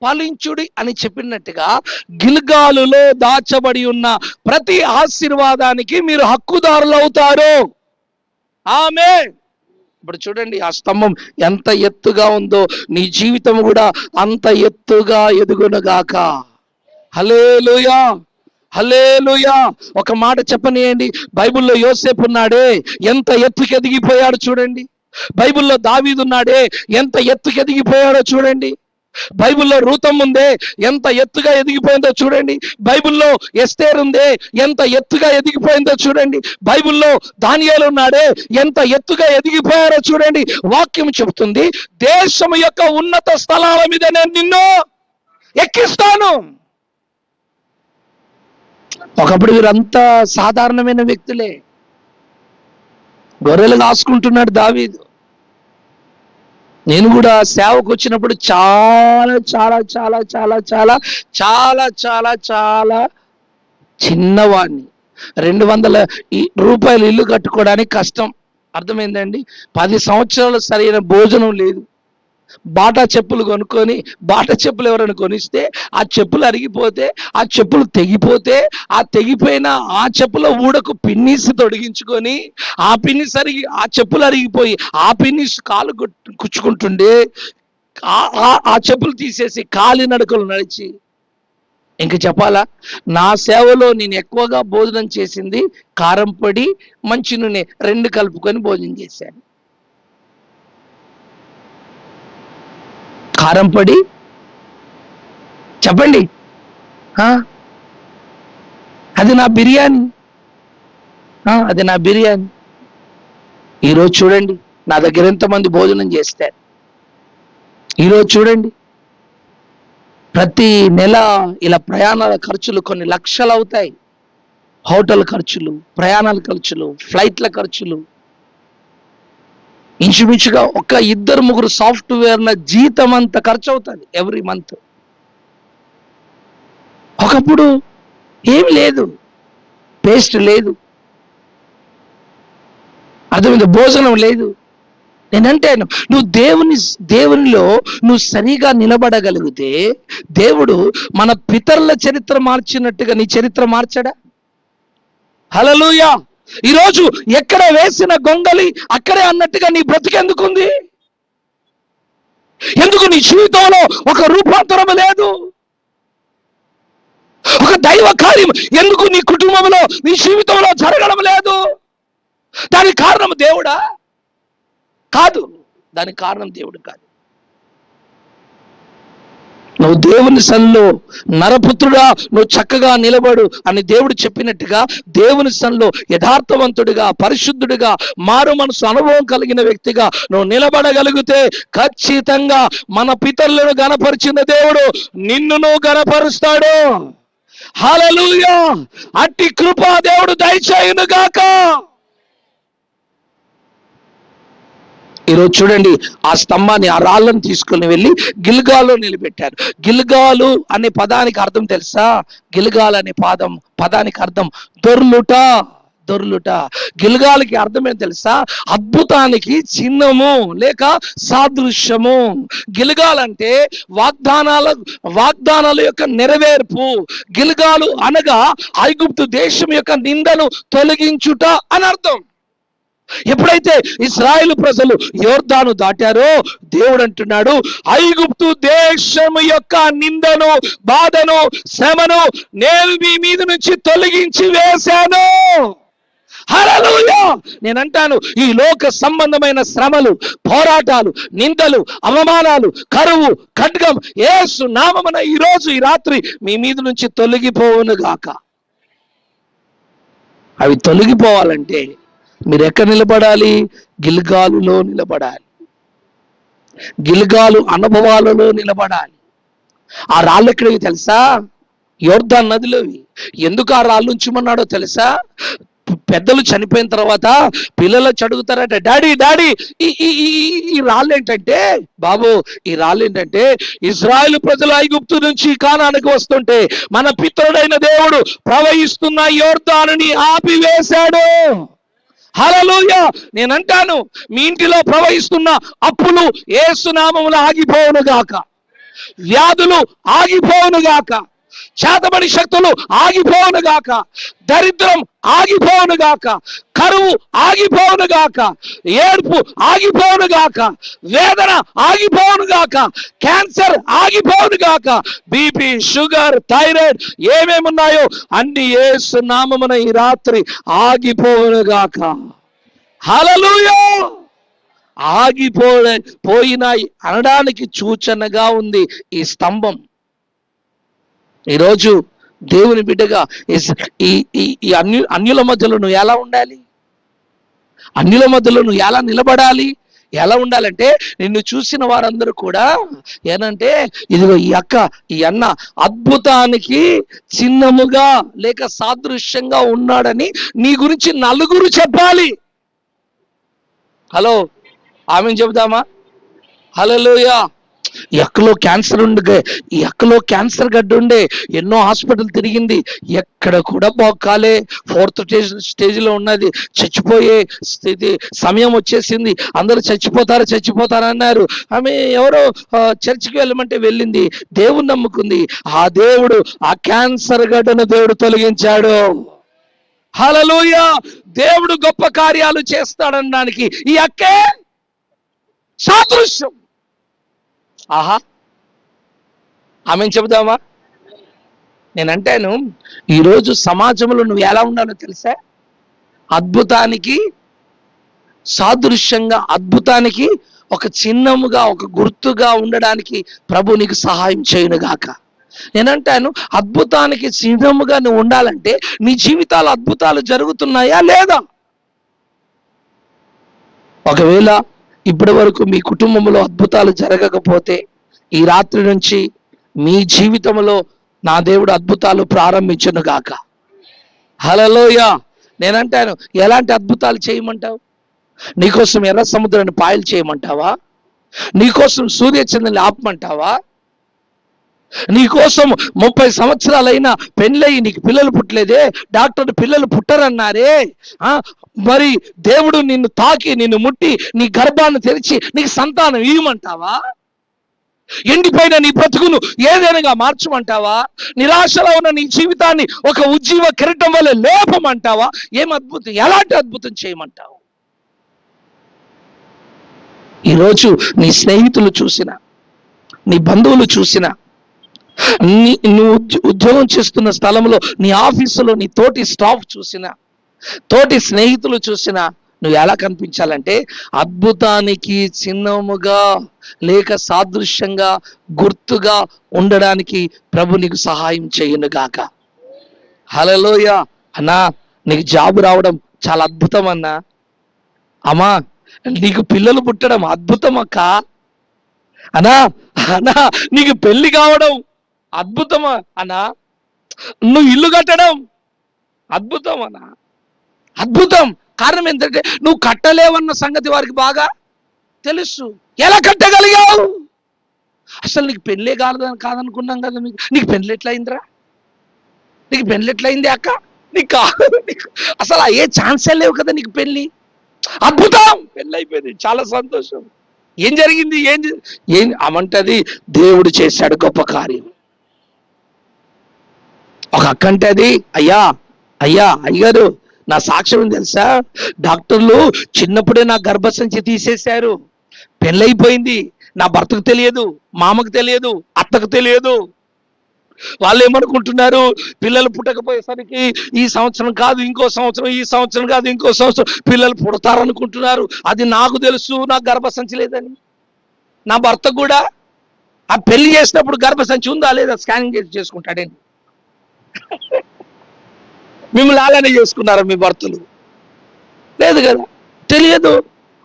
ఫలించుడి అని చెప్పినట్టుగా గిల్గాలులో దాచబడి ఉన్న ప్రతి ఆశీర్వాదానికి మీరు హక్కుదారులు అవుతారు. ఆమేన్. ఇప్పుడు చూడండి, ఆ స్తంభం ఎంత ఎత్తుగా ఉందో నీ జీవితం కూడా అంత ఎత్తుగా ఎదుగునుగాక. హల్లెలూయా, హల్లెలూయా. ఒక మాట చెప్పనియండి, బైబిల్లో యోసేపు ఉన్నాడే, ఎంత ఎత్తుకు ఎదిగిపోయాడు చూడండి. బైబిల్లో దావీదు ఉన్నాడే, ఎంత ఎత్తుకు ఎదిగిపోయాడో చూడండి. బైబిల్లో రూతమ్మ ఉందే, ఎంత ఎత్తుగా ఎదిగిపోయిందో చూడండి. బైబిల్లో ఎస్తేర్ ఉందే, ఎంత ఎత్తుగా ఎదిగిపోయిందో చూడండి. బైబిల్లో దానియేలు ఉన్నాడే, ఎంత ఎత్తుగా ఎదిగిపోయారో చూడండి. వాక్యం చెబుతుంది, దేశం యొక్క ఉన్నత స్థలాల మీద నేను నిన్ను ఎక్కిస్తాను. ఒకప్పుడు వీరంతా సాధారణమైన వ్యక్తులే. గొర్రెలు కాసుకుంటున్నాడు దావీదు. నేను కూడా సేవకు వచ్చినప్పుడు చాలా చాలా చాలా చాలా చాలా చాలా చాలా చాలా చిన్నవాడిని. 200 రూపాయలు ఇల్లు కట్టుకోవడానికి కష్టం. అర్థమైందండి? 10 సంవత్సరాలు సరైన భోజనం లేదు. బాటా చెప్పులు కొనుక్కొని, బాటా చెప్పులు ఎవరైనా కొనిస్తే ఆ చెప్పులు అరిగిపోతే, ఆ చెప్పులు తెగిపోతే, ఆ తెగిపోయిన ఆ చెప్పుల ఊడకు పిన్నిసి తొడిగించుకొని, ఆ పిన్నిస్ అరిగి, ఆ చెప్పులు అరిగిపోయి ఆ పిన్నిస్ కాలు కుచ్చుకుంటుండే, ఆ చెప్పులు తీసేసి కాలి నడకలు నడిచి, ఇంక చెప్పాలా? నా సేవలో నేను ఎక్కువగా భోజనం చేసింది కారం పొడి, మంచి నూనె 2 కలుపుకొని భోజనం చేశాను. కారం పొడి, చెప్పండి, అది నా బిర్యానీ, అది నా బిర్యానీ. ఈరోజు చూడండి నా దగ్గర ఎంతమంది భోజనం చేస్తారు. ఈరోజు చూడండి ప్రతి నెల ఇలా ప్రయాణాల ఖర్చులు కొన్ని లక్షలు అవుతాయి. హోటల్ ఖర్చులు, ప్రయాణాల ఖర్చులు, ఫ్లైట్ల ఖర్చులు, ఇంచుమించుగా ఒక 2-3 సాఫ్ట్వేర్ల జీతం అంత ఖర్చు అవుతుంది ఎవ్రీ మంత్. ఒకప్పుడు ఏమి లేదు, పేస్ట్ లేదు, అర్థమైంది, భోజనం లేదు. నేనంటాను నువ్వు దేవునిలో నువ్వు సరిగా నిలబడగలిగితే దేవుడు మన పితరుల చరిత్ర మార్చినట్టుగా నీ చరిత్ర మార్చడా? హల్లెలూయా. ఈరోజు ఎక్కడ వేసిన గొంగలి అక్కడే అన్నట్టుగా నీ బ్రతికెందుకుంది? ఎందుకు నీ జీవితంలో ఒక రూపాంతరం లేదు? ఒక దైవ కార్యం ఎందుకు నీ కుటుంబంలో నీ జీవితంలో జరగడం లేదు? దానికి కారణం దేవుడా? కాదు, దానికి కారణం దేవుడు కాదు. నువ్వు దేవుని సన్నిలో నరపుత్రుడా నువ్వు చక్కగా నిలబడు అని దేవుడు చెప్పినట్టుగా దేవుని సన్నిలో యథార్థవంతుడిగా, పరిశుద్ధుడిగా, మారు మనసు అనుభవం కలిగిన వ్యక్తిగా నువ్వు నిలబడగలిగితే ఖచ్చితంగా మన పితరులను గణపరిచిన దేవుడు నిన్నును గణపరుస్తాడు. హల్లెలూయా. అట్టి కృపా దేవుడు దయచేయును గాక. ఈరోజు చూడండి ఆ స్తంభాన్ని, ఆ రాళ్ళను తీసుకుని వెళ్ళి గిల్గాలో నిలబెట్టారు. గిల్గాలు అనే పదానికి అర్థం తెలుసా? గిల్గాల్ అనే పదానికి అర్థం దొర్లుట. గిల్గాలకి అర్థం ఏం తెలుసా? అద్భుతానికి చిహ్నము లేక సాదృశ్యము. గిల్గాల్ అంటే వాగ్దానాల యొక్క నెరవేర్పు. గిల్గాలు అనగా ఐగుప్తు దేశం యొక్క నిందను తొలగించుట అని అర్థం. ఎప్పుడైతే ఇశ్రాయేలు ప్రజలు యోర్దాను దాటారో దేవుడు అంటున్నాడు, ఐగుప్తు దేశము యొక్క నిందను, బాధను, శ్రమను నేను మీ మీద నుంచి తొలగించి వేశాను. హల్లెలూయా. నేనంటాను ఈ లోక సంబంధమైన శ్రమలు, పోరాటాలు, నిందలు, అవమానాలు, కరువు, ఖడ్గం యేసు నామమున ఈ రోజు ఈ రాత్రి మీ మీద నుంచి తొలగిపోవును గాక. అవి తొలగిపోవాలంటే మీరు ఎక్కడ నిలబడాలి? గిల్గాలులో నిలబడాలి. గిల్గాలు అనుభవాలలో నిలబడాలి. ఆ రాళ్ళు ఎక్కడివి తెలుసా? యోర్దాను నదిలోవి. ఎందుకు ఆ రాళ్ళు ఉంచమన్నాడో తెలుసా? పెద్దలు చనిపోయిన తర్వాత పిల్లలు అడుగుతారట, డాడీ ఈ రాళ్ళు ఏంటంటే, బాబు ఈ రాళ్ళు ఏంటంటే ఇశ్రాయేలు ప్రజలు ఐగుప్తు నుంచి కానానికి వస్తుంటే మన పితరుడైన దేవుడు ప్రవహిస్తున్న యోర్దానుని ఆపివేశాడు. హల్లెలూయా. నేనంటాను మీ ఇంటిలో ప్రవహిస్తున్న అప్పులు యేసు నామములో ఆగిపోవును గాక, వ్యాధులు ఆగిపోవును గాక, చేతబడి శక్తులు ఆగిపోవును గాక, దరిద్రం ఆగిపోవును గాక, కరువు ఆగిపోవును గాక, ఏడుపు ఆగిపోవును గాక, వేదన ఆగిపోవును గాక, క్యాన్సర్ ఆగిపోవును గాక, బీపీ, షుగర్, థైరాయిడ్ ఏమేమున్నాయో అన్ని యేసు నామమున ఈ రాత్రి ఆగిపోవును గాక. హల్లెలూయా. ఆగిపోయినాయి అనడానికి సూచనగా ఉంది ఈ స్తంభం. ఈరోజు దేవుని బిడ్డగా ఈ అన్యుల మధ్యలో నువ్వు ఎలా ఉండాలి? అన్యుల మధ్యలో నువ్వు ఎలా నిలబడాలి? ఎలా ఉండాలంటే నిన్ను చూసిన వారందరూ కూడా ఏనంటే ఇదిగో ఈ అన్న అద్భుతానికి చిహ్నముగా లేక సాదృశ్యంగా ఉన్నాడని నీ గురించి నలుగురు చెప్పాలి. హలో, ఆమెను చెబుదామా? హల్లెలూయా. ఎక్కలో క్యాన్సర్ గడ్డ ఉండే ఎన్నో హాస్పిటల్ తిరిగింది, ఎక్కడ కూడా బాగాలే, 4th స్టేజ్లో ఉన్నది, చచ్చిపోయే స్థితి, సమయం వచ్చేసింది, అందరూ చచ్చిపోతారన్నారు. ఆమె ఎవరో చర్చికి వెళ్ళమంటే వెళ్ళింది, దేవుని నమ్ముకుంది. ఆ దేవుడు ఆ క్యాన్సర్ గడ్డను దేవుడు తొలగించాడు. హల్లెలూయా. దేవుడు గొప్ప కార్యాలు చేస్తాడనడానికి ఈ అక్కే సాదృశ్యం. ఆహా, ఆమెను చెబుదామా? నేనంటాను ఈరోజు సమాజంలో నువ్వు ఎలా ఉండాలో తెలుసా? అద్భుతానికి సాదృశ్యంగా, అద్భుతానికి ఒక చిహ్నముగా, ఒక గుర్తుగా ఉండడానికి ప్రభు నీకు సహాయం చేయనుగాక. నేనంటాను, అద్భుతానికి చిహ్నముగా నువ్వు ఉండాలంటే నీ జీవితాలు అద్భుతాలు జరుగుతున్నాయా లేదా? ఒకవేళ ఇప్పటి వరకు మీ కుటుంబంలో అద్భుతాలు జరగకపోతే ఈ రాత్రి నుంచి మీ జీవితంలో నా దేవుడు అద్భుతాలు ప్రారంభించును గాక. హల్లెలూయా. నేనంటాను, ఎలాంటి అద్భుతాలు చేయమంటావు? నీకోసం ఎర్ర సముద్రాన్ని పాయలు చేయమంటావా? నీకోసం సూర్యచంద్రుని ఆపమంటావా? నీకోసం 30 సంవత్సరాలైనా పెళ్ళయి నీకు పిల్లలు పుట్టలేదే, డాక్టర్ పిల్లలు పుట్టరన్నారే, మరి దేవుడు నిన్ను తాకి నిన్ను ముట్టి నీ గర్భాన్ని తెరిచి నీకు సంతానం ఇవ్వమంటావా? ఎండిపోయిన నీ బ్రతుకును ఏదైనా మార్చమంటావా? నిరాశలో ఉన్న నీ జీవితాన్ని ఒక ఉజ్జీవ కిరీటం వల్ల లేపమంటావా? ఏం అద్భుతం, ఎలాంటి అద్భుతం చేయమంటావు? ఈరోజు నీ స్నేహితులు చూసినా, నీ బంధువులు చూసినా, నువ్వు ఉద్యోగం చేస్తున్న స్థలంలో నీ ఆఫీసులో నీ తోటి స్టాఫ్ చూసినా, తోటి స్నేహితులు చూసినా నువ్వు ఎలా కనిపించాలంటే అద్భుతానికి చిహ్నముగా లేక సాదృశ్యంగా గుర్తుగా ఉండడానికి ప్రభు నీకు సహాయం చేయనుగాక. హల్లెలూయా. అన్నా, నీకు జాబు రావడం చాలా అద్భుతం అన్నా. అమ్మా, నీకు పిల్లలు పుట్టడం అద్భుతం అక్క. అన్నా అన్నా, నీకు పెళ్లి కావడం అద్భుతమా అన్నా. నువ్వు ఇల్లు కట్టడం అద్భుతం అన్నా. అద్భుతం. కారణం ఏంటంటే నువ్వు కట్టలేవన్న సంగతి వారికి బాగా తెలుసు. ఎలా కట్టగలిగావు? అసలు నీకు పెళ్ళే కాదనుకున్నాం కదా. నీకు పెళ్ళి ఎట్లయిందిరా? నీకు పెళ్ళి ఎట్లయింది అక్క? నీకు అసలు ఏ ఛాన్సే లేవు కదా నీకు పెళ్ళి. అద్భుతం, పెళ్ళి అయిపోయింది, చాలా సంతోషం. ఏం జరిగింది? ఏం అమంటది, దేవుడు చేశాడు గొప్ప కార్యం. ఒక అక్క అంటే అది, అయ్యగారు నా సాక్ష్యం తెలుసా, డాక్టర్లు చిన్నప్పుడే నా గర్భసంచి తీసేశారు, పెళ్ళైపోయింది, నా భర్తకు తెలియదు, మామకు తెలియదు, అత్తకు తెలియదు. వాళ్ళు ఏమనుకుంటున్నారు, పిల్లలు పుట్టకపోయేసరికి ఈ సంవత్సరం కాదు ఇంకో సంవత్సరం, ఈ సంవత్సరం కాదు ఇంకో సంవత్సరం పిల్లలు పుడతారనుకుంటున్నారు. అది నాకు తెలుసు, నాకు గర్భసంచి లేదని. నా భర్త కూడా ఆ పెళ్లి చేసినప్పుడు గర్భసంచి ఉందా లేదా స్కానింగ్ చేసుకుంటాడండి. మిమ్మల్ని అలానే చేసుకున్నారా మీ భర్తలు? లేదు కదా, తెలియదు.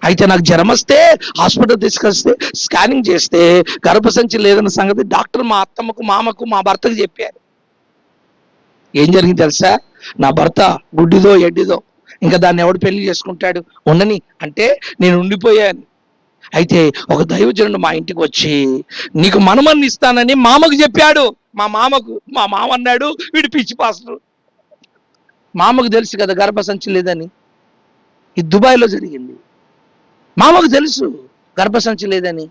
అయితే నాకు జ్వరం వస్తే హాస్పిటల్ తీసుకొస్తే స్కానింగ్ చేస్తే గర్భసంచి లేదన్న సంగతి డాక్టర్ మా అత్తమ్మకు, మామకు, మా భర్తకు చెప్పారు. ఏం జరిగింది తెలుసా? నా భర్త గుడ్డిదో ఎడ్డిదో, ఇంకా దాన్ని ఎవడు పెళ్లి చేసుకుంటాడు, ఉండని అంటే నేను ఉండిపోయాను. అయితే ఒక దైవజనుడు మా ఇంటికి వచ్చి నీకు మనమన్ని ఇస్తానని మామకు చెప్పాడు. మా మామ అన్నాడు, వీడు పిచ్చి పాస్టర్. మామకు తెలుసు కదా గర్భసంచి లేదని. ఇది దుబాయ్లో జరిగింది. మామకు తెలుసు గర్భసంచి లేదని.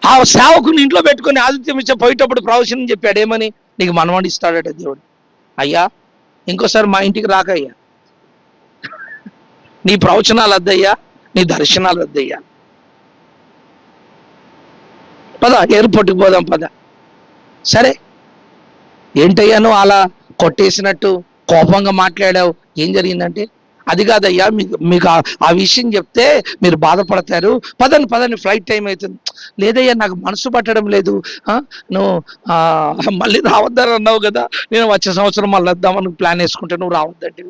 ఆ సేవకుని ఇంట్లో పెట్టుకుని ఆదిత్యం ఇచ్చే పోయేటప్పుడు ప్రవచనం చెప్పాడు. ఏమని? నీకు మనవాడి ఇస్తాడట దేవుడు. అయ్యా, ఇంకోసారి మా ఇంటికి రాకయ్యా, నీ ప్రవచనాలు వద్దయ్యా, నీ దర్శనాలు వద్దయ్యా. పద ఎయిర్పోర్ట్కి పోదాం పద. సరే, ఏంటయ్యాను అలా కొట్టేసినట్టు కోపంగా మాట్లాడావు? ఏం జరిగిందంటే, అది కాదయ్యా, మీకు ఆ విషయం చెప్తే మీరు బాధపడతారు, పదండి ఫ్లైట్ టైం అవుతుంది. లేదయ్యా, నాకు మనసు పట్టడం లేదు. నువ్వు మళ్ళీ రావద్దని అన్నావు కదా, నేను వచ్చే సంవత్సరం మళ్ళీ వద్దామని ప్లాన్ వేసుకుంటే నువ్వు రావద్దంటే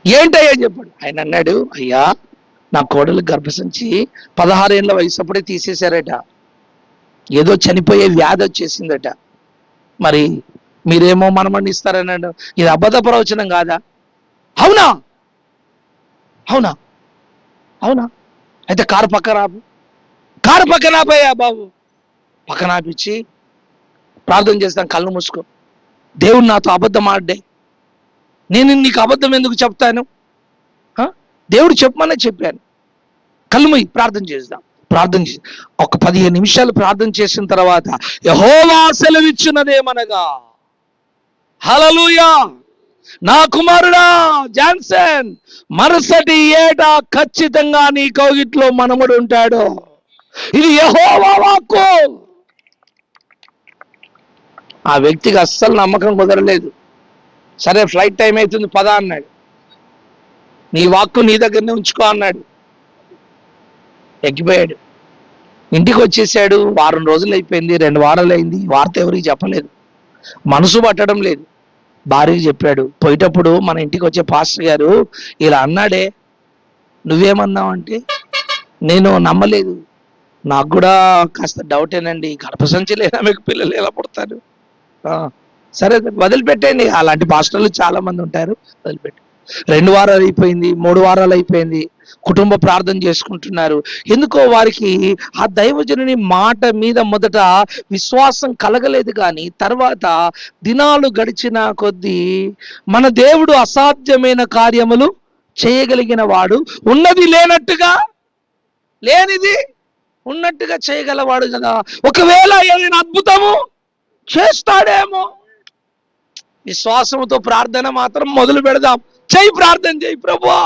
ఏంటయ్యా చెప్పాడు. ఆయన అన్నాడు, అయ్యా, నా కోడలు గర్భసంచి 16 ఏళ్ళ వయసు అప్పుడే తీసేశారట, ఏదో చనిపోయే వ్యాధి వచ్చేసిందట. మరి మీరేమో మనమని ఇస్తారన్నాడు. ఇది అబద్ధ ప్రవచనం కాదా? అవునా? అయితే కారు పక్కన ఆపయ్యా బాబు. పక్కన ఆపించి ప్రార్థన చేస్తాను, కళ్ళు మూసుకో. దేవుడు నాతో అబద్ధం ఆడ్డే, నేను నీకు అబద్ధం ఎందుకు చెప్తాను? దేవుడు చెప్పమనే చెప్పాను. కళ్ళు మూయి, ప్రార్థన చేద్దాం. ప్రార్థన చేసి ఒక 15 నిమిషాలు ప్రార్థన చేసిన తర్వాత యెహోవా సెలవిచ్చినదేమనగా, హల్లెలూయా, నా కుమారుడా జాన్సన్, మరుసటి ఏటా ఖచ్చితంగా నీ కౌగిట్లో మనముడు ఉంటాడు. ఇది యెహోవా వాక్కు. ఆ వ్యక్తికి అస్సలు నమ్మకం కుదరలేదు. సరే, ఫ్లైట్ టైం అవుతుంది పద అన్నాడు. నీ వాక్కు నీ దగ్గరనే ఉంచుకో అన్నాడు. ఎక్కిపోయాడు. ఇంటికి వచ్చేసాడు. వారం రోజులు అయిపోయింది, 2 వారాలు అయింది. వార్త ఎవరికి చెప్పలేదు, మనసు పట్టడం లేదు. భార్యకి చెప్పాడు. పోయేటప్పుడు మన ఇంటికి వచ్చే పాస్టర్ గారు ఇలా అన్నాడే, నువ్వేమన్నావు అంటే, నేను నమ్మలేదు, నాకు కూడా కాస్త డౌటేనండి, గర్భసంచి లేదా మీకు పిల్లలు ఎలా పుడతారు, సరే వదిలిపెట్టండి. అలాంటి పాస్టర్లు చాలా మంది ఉంటారు, వదిలిపెట్టి. 2 వారాలు అయిపోయింది, 3 వారాలు అయిపోయింది. కుటుంబ ప్రార్థన చేసుకుంటున్నారు. ఎందుకో వారికి ఆ దైవజనుని మాట మీద మొదట విశ్వాసం కలగలేదు, కానీ తర్వాత దినాలు గడిచిన కొద్దీ మన దేవుడు అసాధ్యమైన కార్యములు చేయగలిగిన వాడు, ఉన్నది లేనట్టుగా లేనిది ఉన్నట్టుగా చేయగలవాడు కదా, ఒకవేళ ఏదైనా అద్భుతము చేస్తాడేమో. విశ్వాసంతో ప్రార్థన మాత్రం మొదలు పెడదాం. ప్రార్థన చేయి. ప్రభువా,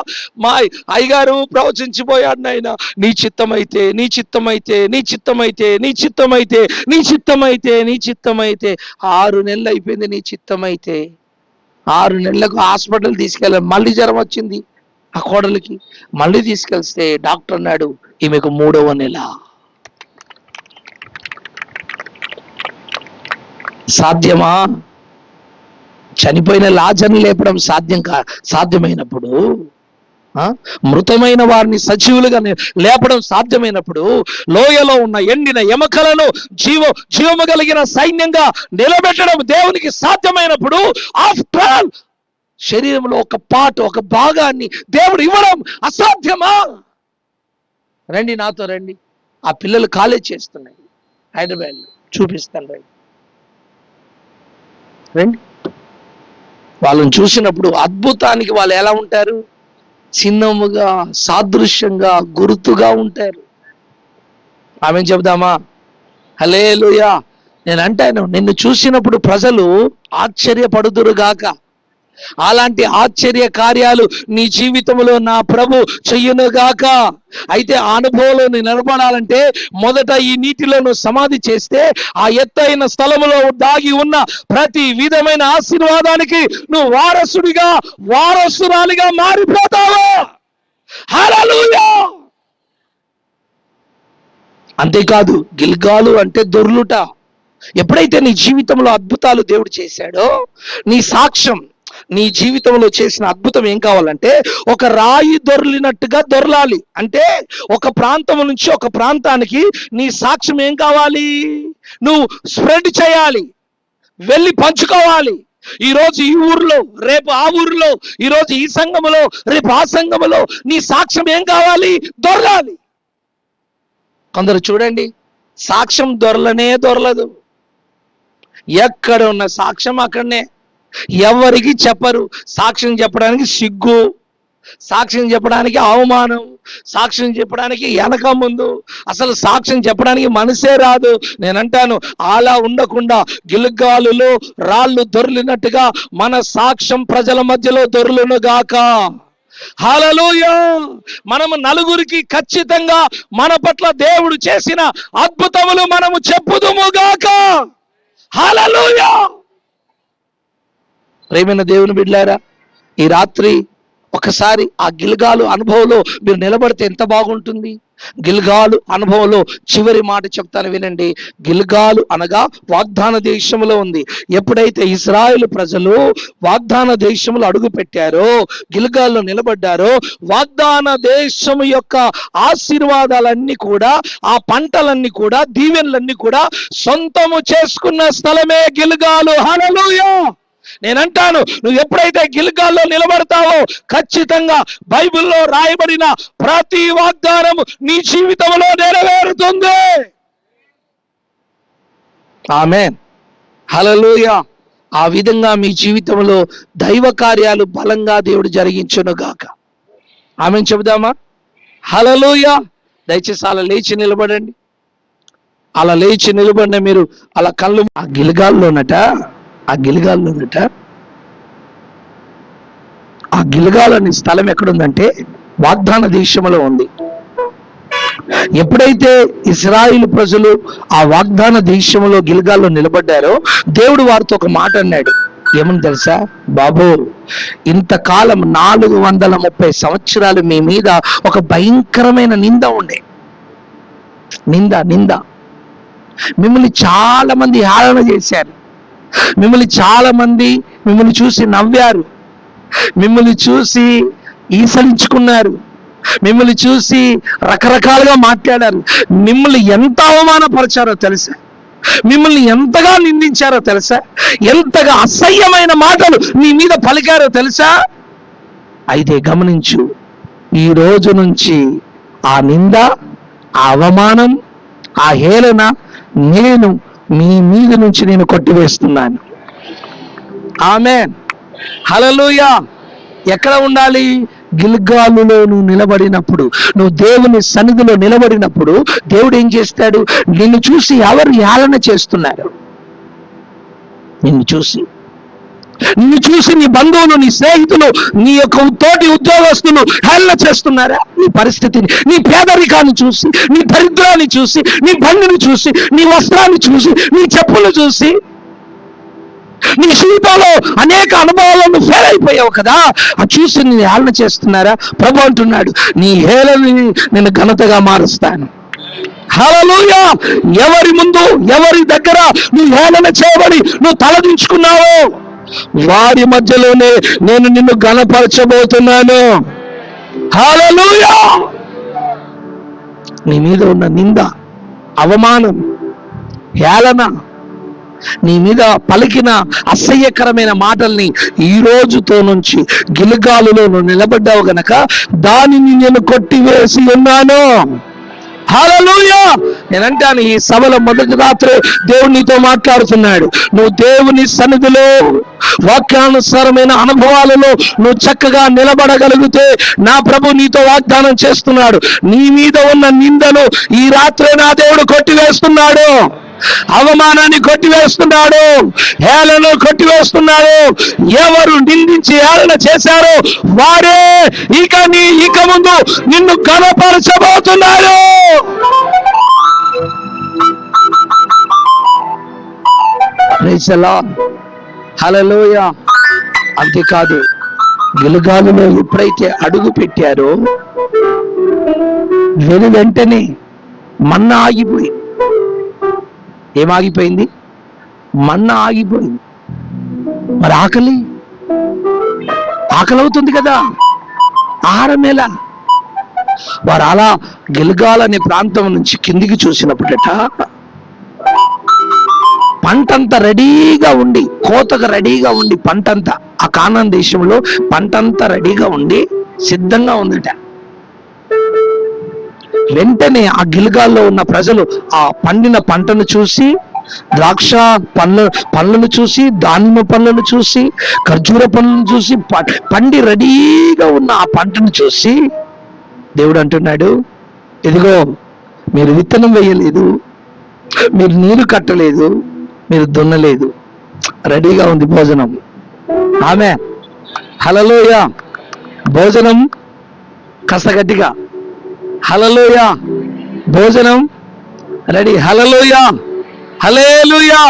మా అయ్యగారు ప్రవచించిపోయాడు నాయన, నీ చిత్తమైతే, నీ చిత్తమైతే, నీ చిత్తమైతే, నీ చిత్తమైతే, నీ చిత్తమైతే, నీ చిత్తమైతే. 6 నెలలు అయిపోయింది. నీ చిత్తమైతే 6 నెలలకు హాస్పిటల్ తీసుకెళ్ళాను. మళ్ళీ జ్వరం వచ్చింది ఆ కోడలికి. మళ్ళీ తీసుకెళ్తే డాక్టర్ అన్నాడు, ఈమెకు 3వ నెల. సాధ్యమా? చనిపోయిన లాజర్ని లేపడం సాధ్యమైనప్పుడు, మృతమైన వారిని లేపడం సాధ్యమైనప్పుడు, లోయలో ఉన్న ఎండిన ఎముకలను జీవము కలిగిన సైన్యంగా నిలబెట్టడం దేవునికి సాధ్యమైనప్పుడు, ఆఫ్టర్ ఆల్ శరీరంలో ఒక పార్ట్, ఒక భాగాన్ని దేవుడు ఇవ్వడం అసాధ్యమా? రండి, నాతో రండి. ఆ పిల్లలు కాలేజ్ చేస్తున్నాయి హైదరాబాద్, చూపిస్తాను, రండి రండి. వాళ్ళని చూసినప్పుడు అద్భుతానికి వాళ్ళు ఎలా ఉంటారు? చిన్నముగా, సాదృశ్యంగా, గుర్తుగా ఉంటారు. ఆమె చెబుదామా? హల్లెలూయా. నేను అంటాను, నిన్ను చూసినప్పుడు ప్రజలు ఆశ్చర్యపడుదురుగాక. అలాంటి ఆశ్చర్య కార్యాలు నీ జీవితంలో నా ప్రభు చెయ్యునుగాక. అయితే ఆ అనుభవంలో నిలబడాలంటే మొదట ఈ నీటిలో నువ్వు సమాధి చేస్తే, ఆ ఎత్తైన స్థలములో దాగి ఉన్న ప్రతి విధమైన ఆశీర్వాదానికి నువ్వు వారసురాలిగా మారిపోతావు. హల్లెలూయా. అంతేకాదు, గిల్గాలు అంటే దొర్లుట. ఎప్పుడైతే నీ జీవితంలో అద్భుతాలు దేవుడు చేశాడో, నీ సాక్ష్యం, నీ జీవితంలో చేసిన అద్భుతం ఏం కావాలంటే, ఒక రాయి దొర్లినట్టుగా దొరలాలి. అంటే ఒక ప్రాంతం నుంచి ఒక ప్రాంతానికి నీ సాక్ష్యం ఏం కావాలి? నువ్వు స్ప్రెడ్ చేయాలి, వెళ్ళి పంచుకోవాలి. ఈరోజు ఈ ఊర్లో, రేపు ఆ ఊర్లో, ఈరోజు ఈ సంఘములో, రేపు ఆ సంఘములో నీ సాక్ష్యం ఏం కావాలి? దొరలాలి. కొందరు చూడండి, సాక్ష్యం దొరలదు. ఎక్కడ ఉన్న సాక్ష్యం అక్కడనే, ఎవరికి చెప్పరు. సాక్ష్యం చెప్పడానికి సిగ్గు, సాక్ష్యం చెప్పడానికి అవమానం, సాక్ష్యం చెప్పడానికి వెనక ముందు, అసలు సాక్ష్యం చెప్పడానికి మనసే రాదు. నేనంటాను, అలా ఉండకుండా గిల్గాలులో రాళ్ళు దొర్లినట్టుగా మన సాక్ష్యం ప్రజల మధ్యలో దొర్లునుగాక. హల్లెలూయా. మనము నలుగురికి ఖచ్చితంగా మన పట్ల దేవుడు చేసిన అద్భుతములు మనము చెప్పుదుముగాక. హల్లెలూయా. ప్రేమైన దేవుని బిడ్డలారా, ఈ రాత్రి ఒకసారి ఆ గిల్గాలు అనుభవంలో మీరు నిలబడితే ఎంత బాగుంటుంది. గిల్గాలు అనుభవంలో చివరి మాట చెప్తాను వినండి. గిల్గాలు అనగా వాగ్దాన దేశంలో ఉంది. ఎప్పుడైతే ఇశ్రాయేలు ప్రజలు వాగ్దాన దేశంలో అడుగు పెట్టారో, గిల్గాల్లో నిలబడ్డారో, వాగ్దాన దేశం యొక్క ఆశీర్వాదాలన్నీ కూడా, ఆ పంటలన్నీ కూడా, దీవెనలన్నీ కూడా సొంతము చేసుకున్న స్థలమే గిల్గాలు. హల్లెలూయా. నేనంటాను, నువ్వు ఎప్పుడైతే గిల్గాల్లో నిలబడతావో, ఖచ్చితంగా బైబిల్లో రాయబడిన ప్రతి వాగ్దానం నీ జీవితంలో నెరవేరుతుంది. ఆమేన్. హల్లెలూయా. ఆ విధంగా మీ జీవితంలో దైవ కార్యాలు బలంగా దేవుడు జరిగించునుగాక. ఆమేన్ చెబుదామా? హల్లెలూయా. దయచేసి అలా లేచి నిలబడండి. అలా లేచి నిలబడిన మీరు అలా కళ్ళు, ఆ గిల్గాల్లోనట ఆ గిల్గాల్ అనే స్థలం ఎక్కడుందంటే వాగ్దాన దేశంలో ఉంది. ఎప్పుడైతే ఇశ్రాయేలు ప్రజలు ఆ వాగ్దాన దేశంలో గిల్గాల్లో నిలబడ్డారో, దేవుడు వారితో ఒక మాట అన్నాడు. ఏమని తెలుసా? బాబు, ఇంతకాలం 430 సంవత్సరాలు మీ మీద ఒక భయంకరమైన నింద ఉండే. నింద నింద. మిమ్మల్ని చాలా మంది హేళన చేశారు, మిమ్మల్ని చాలా మంది మిమ్మల్ని చూసి నవ్వారు, మిమ్మల్ని చూసి ఈసరించుకున్నారు, మిమ్మల్ని చూసి రకరకాలుగా మాట్లాడారు. మిమ్మల్ని ఎంత అవమానపరిచారో తెలుసా? మిమ్మల్ని ఎంతగా నిందించారో తెలుసా? ఎంతగా అసహ్యమైన మాటలు మీ మీద పలికారో తెలుసా? అయితే గమనించు, ఈ రోజు నుంచి ఆ నింద, ఆ అవమానం, ఆ హేళన నేను మీ మీద నుంచి నేను కొట్టివేస్తున్నాను. ఆమేన్, హల్లెలూయా. ఎక్కడ ఉండాలి? గిల్గాలులో నువ్వు నిలబడినప్పుడు, నువ్వు దేవుని సన్నిధిలో నిలబడినప్పుడు దేవుడు ఏం చేస్తాడు? నిన్ను చూసి ఎవరు హేళన చేస్తున్నారు? నిన్ను చూసి నీ బంధువులు, నీ స్నేహితులు, నీ యొక్క తోటి ఉద్యోగస్తులు హేళన చేస్తున్నారా? నీ పరిస్థితిని, నీ పేదరికాన్ని చూసి, నీ దరిద్రాన్ని చూసి, నీ బండిని చూసి, నీ వస్త్రాన్ని చూసి, నీ చెప్పులు చూసి, నీ జీవితంలో అనేక అనుభవాలను ఫెయిల్ అయిపోయావు కదా, అది చూసి నేను హేళన చేస్తున్నారా? ప్రభు అంటున్నాడు, నీ హేళనని నేను ఘనతగా మారుస్తాను. హల్లెలూయా. ఎవరి ముందు, ఎవరి దగ్గర నువ్వు హేళన చేయబడి నువ్వు తలదించుకున్నావో వారి మధ్యలోనే నేను నిన్ను ఘనపరచబోతున్నాను. హల్లెలూయా. నీ మీద ఉన్న నింద, అవమానం, హేళన, నీ మీద పలికిన అసహ్యకరమైన మాటల్ని ఈ రోజుతో నుంచి గిల్గాలులో నువ్వు నిలబడ్డావు గనక దానిని నేను కొట్టివేసి ఉన్నాను. హల్లెలూయా. నేనంటాను, ఈ సభలో మొదటి రాత్రి దేవుడు నీతో మాట్లాడుతున్నాడు. నువ్వు దేవుని సన్నిధిలో వాక్యానుసారమైన అనుభవాలలో నువ్వు చక్కగా నిలబడగలిగితే నా ప్రభు నీతో వాగ్దానం చేస్తున్నాడు, నీ మీద ఉన్న నిందను ఈ రాత్రే నా దేవుడు కొట్టివేస్తున్నాడు, అవమానాన్ని కొట్టివేస్తున్నాడు, హేళను కొట్టివేస్తున్నాడు. ఎవరు నిందించి హేళన చేశారో వారే ఇక ముందు నిన్ను ఘనపరచబోతున్నాడు. Praise the lord. హల్లెలూయా. అంతేకాదు, గిల్గాలులో ఎప్పుడైతే అడుగు పెట్టారో వెంటనే మన్నా ఆగిపోయింది. ఏమాగిపోయింది? మన్నా ఆగిపోయింది. మరి ఆకలి అవుతుంది కదా, ఆహారం ఎలా? వారు అలా గిల్గాల్ అనే ప్రాంతం నుంచి కిందికి చూసినప్పుడట పంటంతా రెడీగా ఉండి, కోతకు రెడీగా ఉండి, పంటంతా ఆ కానాన్ దేశంలో పంటంతా రెడీగా ఉండి సిద్ధంగా ఉందట. వెంటనే ఆ గిల్గాల్లో ఉన్న ప్రజలు ఆ పండిన పంటను చూసి, ద్రాక్ష పండ్లను చూసి, దానిమ్మ పండ్లను చూసి, ఖర్జూర పండ్లను చూసి, పండి రెడీగా ఉన్న ఆ పంటను చూసి దేవుడు అంటున్నాడు, ఇదిగో మీరు విత్తనం వేయలేదు, మీరు నీరు కట్టలేదు, మీరు దున్నలేదు, రెడీగా ఉంది భోజనం. ఆమేన్, హల్లెలూయా. భోజనం కాస్త గట్టిగా, హల్లెలూయా. భోజనం రెడీ. హల్లెలూయా, హల్లెలూయా.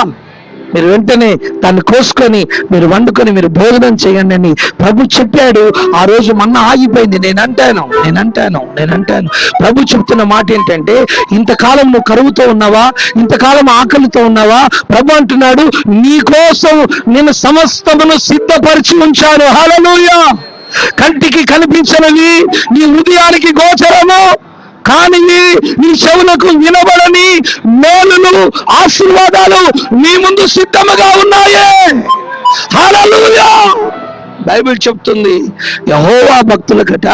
మీరు వెంటనే దాన్ని కోసుకొని మీరు వండుకొని మీరు భోజనం చేయండి అని ప్రభు చెప్పాడు. ఆ రోజు మన్నా ఆగిపోయింది. నేను అంటాను ప్రభు చెప్తున్న మాట ఏంటంటే, ఇంతకాలం నువ్వు కరువుతో ఉన్నావా, ఇంతకాలం ఆకలితో ఉన్నావా? ప్రభు అంటున్నాడు, నీ కోసం నేను సమస్తమును సిద్ధపరిచి ఉంచాను. హల్లెలూయా. కంటికి కనిపించనివి, నీ హృదయానికి గోచరము కానివి, నీ చెవులకు వినబడని మేలులు, ఆశీర్వాదాలు నీ ముందు సిద్ధముగా ఉన్నాయే. హల్లెలూయా. బైబిల్ చెప్తుంది, యెహోవా భక్తులకట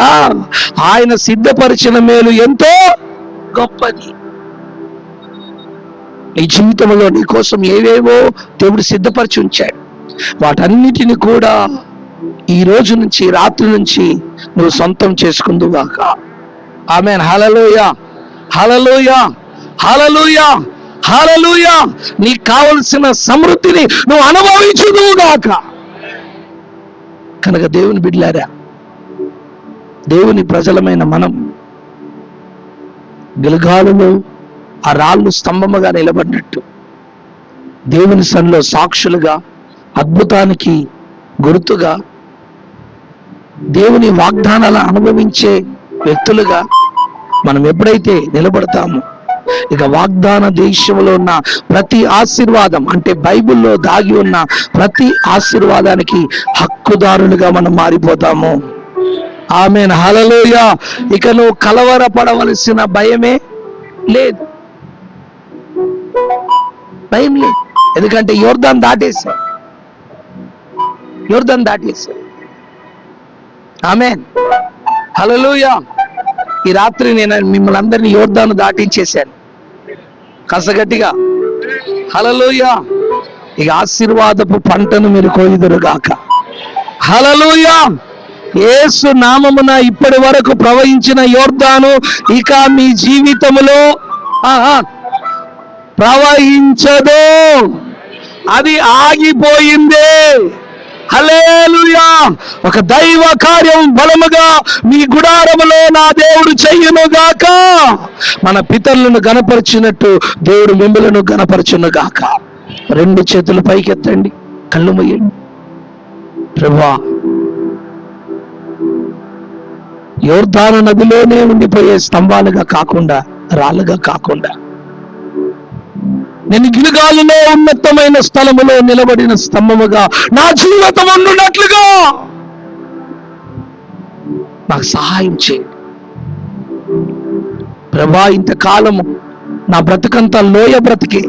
ఆయన సిద్ధపరిచిన మేలు ఎంతో గొప్పది. నీ జీవితంలో నీ కోసం ఏవేవో దేవుడు సిద్ధపరిచి ఉంచాడు. వాటన్నిటిని కూడా ఈ రోజు నుంచి, రాత్రి నుంచి నువ్వు సొంతం చేసుకుందుగాక. ఆమేన్. హల్లెలూయా, హల్లెలూయా, హల్లెలూయా, హల్లెలూయా. నీకు కావలసిన సమృద్ధిని నువ్వు అనుభవించుదుగాక. కనుక దేవుని బిడ్డలారా, దేవుని ప్రజలమైన మనం గిల్గాలులో ఆ రాళ్ళు స్తంభముగా నిలబడినట్టు దేవుని సన్నిధిలో సాక్షులుగా, అద్భుతానికి గుర్తుగా, దేవుని వాగ్దానాలను అనుభవించే వ్యక్తులుగా మనం ఎప్పుడైతే నిలబడతామో ఇక వాగ్దాన దేశంలో ఉన్న ప్రతి ఆశీర్వాదం, అంటే బైబిల్లో దాగి ఉన్న ప్రతి ఆశీర్వాదానికి హక్కుదారులుగా మనం మారిపోతాము. ఆమేన్, హల్లెలూయా. ఇక నువ్వు కలవరపడవలసిన భయమే లేదు, భయం లేదు. ఎందుకంటే యోర్దాను దాటేశావు. ఆమేన్, హల్లెలూయా. ఈ రాత్రి నేను మిమ్మల్ని అందరినీ యోర్దాను దాటించేశాను కసగట్టిగా. హల్లెలూయా. ఇక ఆశీర్వాదపు పంటను మీరు కోయుదురుగాక. హల్లెలూయా. యేసు నామమున ఇప్పటి వరకు ప్రవహించిన యోర్దాను ఇక మీ జీవితములో ప్రవహించదు, అది ఆగిపోయింది. హల్లెలూయా. ఒక దైవ కార్యం బలముగా మీ గుడారములో నా దేవుడు చెయ్యునుగాక. మన పితరులను గణపరిచినట్టు దేవుడు మిమ్మలను గణపరచునుగాక. రెండు చేతులు పైకెత్తండి, కళ్ళు మూయండి. ప్రభువా, యోర్దాను నదిలోనే ఉండిపోయే స్తంభాలుగా కాకుండా, రాళ్ళుగా కాకుండా, నేను గిల్గాలులో ఉన్నతమైన స్థలములో నిలబడిన స్తంభముగా నా జీవితం ఉండునట్లుగా నాకు సహాయం చేయండి ప్రభా. ఇంతకాలము నా బ్రతుకంతా లోయ బ్రతికే,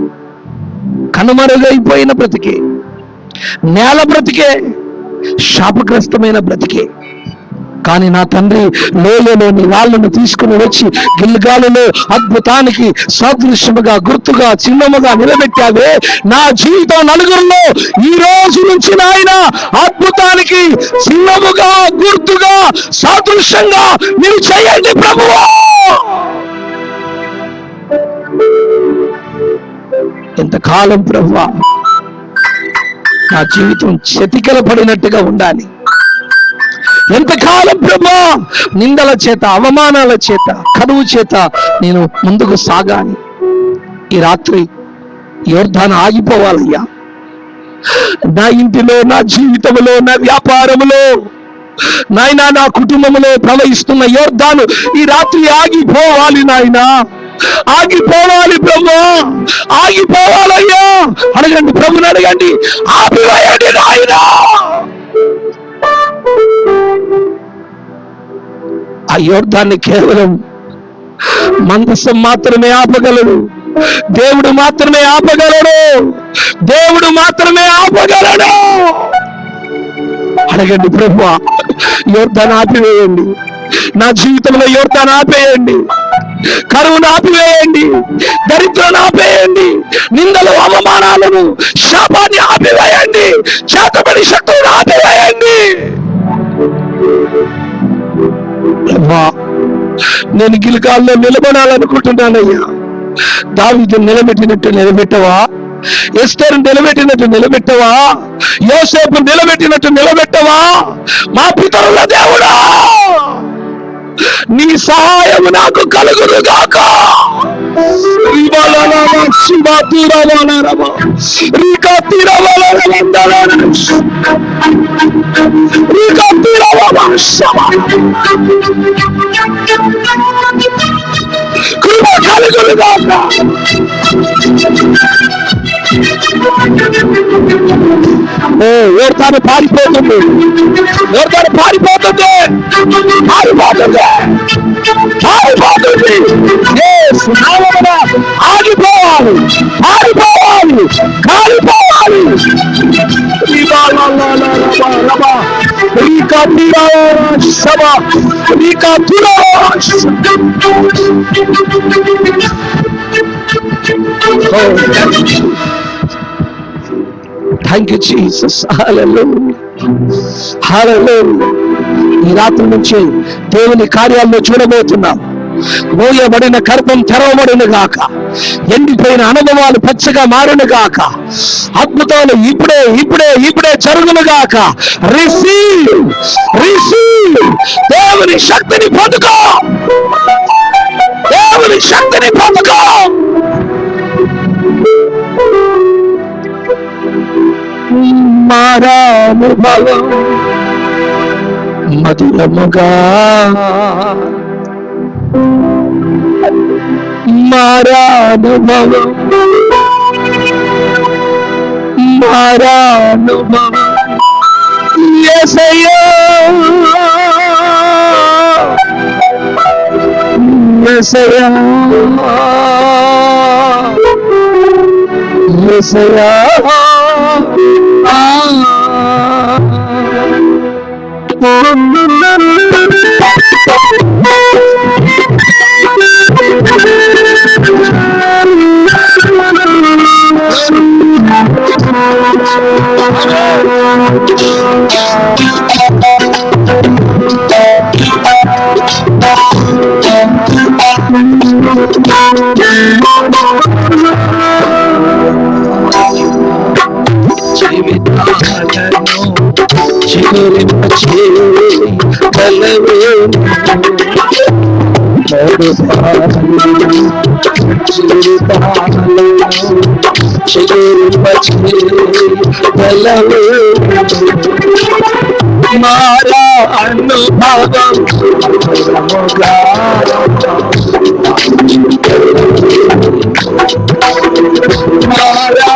కనుమరుగైపోయిన బ్రతికే, నేల బ్రతికే, శాపగ్రస్తమైన బ్రతికే. కానీ నా తండ్రి లోయలోని రాళ్లను తీసుకుని వచ్చి గిల్గాలులో అద్భుతానికి సాదృశ్యముగా, గుర్తుగా, చిహ్నముగా నిలబెట్టావే. నా జీవితం నలుగురిలో ఈ రోజు నుంచి నాయన అద్భుతానికి చిహ్నముగా, గుర్తుగా, సాదృశ్యంగా మీరు చేయండి ప్రభువా. ఎంతకాలం ప్రభువా నా జీవితం చతికిల పడినట్టుగా ఉండాలి? ఎంతకాలం ప్రభా నిందల చేత, అవమానాల చేత, కరువు చేత నేను ముందుకు సాగాలి? ఈ రాత్రి యోర్దాను ఆగిపోవాలయ్యా. నా ఇంటిలో, నా జీవితంలో, నా వ్యాపారములో, నాయనా నా కుటుంబంలో ప్రవహిస్తున్న యోర్దాను ఈ రాత్రి ఆగిపోవాలి నాయనా, ఆగిపోవాలి ప్రభా, ఆగిపోవాలయ్యా. అడగండి, ప్రభుని అడగండి, ఆపివేయండి నాయనా. ఆ యోర్దాన్ని కేవలం మందసం మాత్రమే ఆపగలడు, దేవుడు మాత్రమే ఆపగలడు, దేవుడు మాత్రమే ఆపగలడు. అడగండి, ప్రభువా యోర్దాను ఆపివేయండి, నా జీవితంలో యోర్దాను ఆపేయండి, కరువును ఆపివేయండి, దరిద్రాన్ని ఆపేయండి, నిందలు, అవమానాలను, శాపాన్ని ఆపివేయండి, చేతబడి శక్తులను ఆపివేయండి. నేను గిల్గాల్లో నిలబడాలనుకుంటున్నానయ్యా. దావీదు నిలబెట్టినట్టు నిలబెట్టవా? ఎస్తేరు నిలబెట్టినట్టు నిలబెట్టవా? యోసేపు నిలబెట్టినట్టు నిలబెట్టవా? మా పితరుల దేవుడా, నీ సహాయం నాకు కలుగునుగాక. కృప కలుగునుగాక. యోర్దాను పారిపోతుంది, యోర్దాను పారిపోతుంది, పారిపోతుంది, పారిపోతుంది. ఆగిపోవాలి, పారిపోవాలి, కాలిపోవాలి. Thank you Jesus. Hallelujah, hallelujah. ఈ రాత్రి నుంచి దేవుని కార్యాలను చూడబోతున్నాం. మోయబడిన గర్భం తెరవబడును గాక, ఎండిపోయిన అనుభవాలు పచ్చగా మారును గాక, అద్భుతాలు ఇప్పుడే ఇప్పుడే ఇప్పుడే జరుగును గాక. Receive, receive. దేవుని శక్తిని పొందుకో, దేవుని శక్తిని పొందుకో. మారానుభవం మధురముగా మారానుభవం మారానుభవం యేసయ్యా యేసయ్యా యేసయ్యా జీవితాలను చిగురింపచేయగలవే జీవితాలను చిగురింపచేయగలవే మారా అనుభవం మారా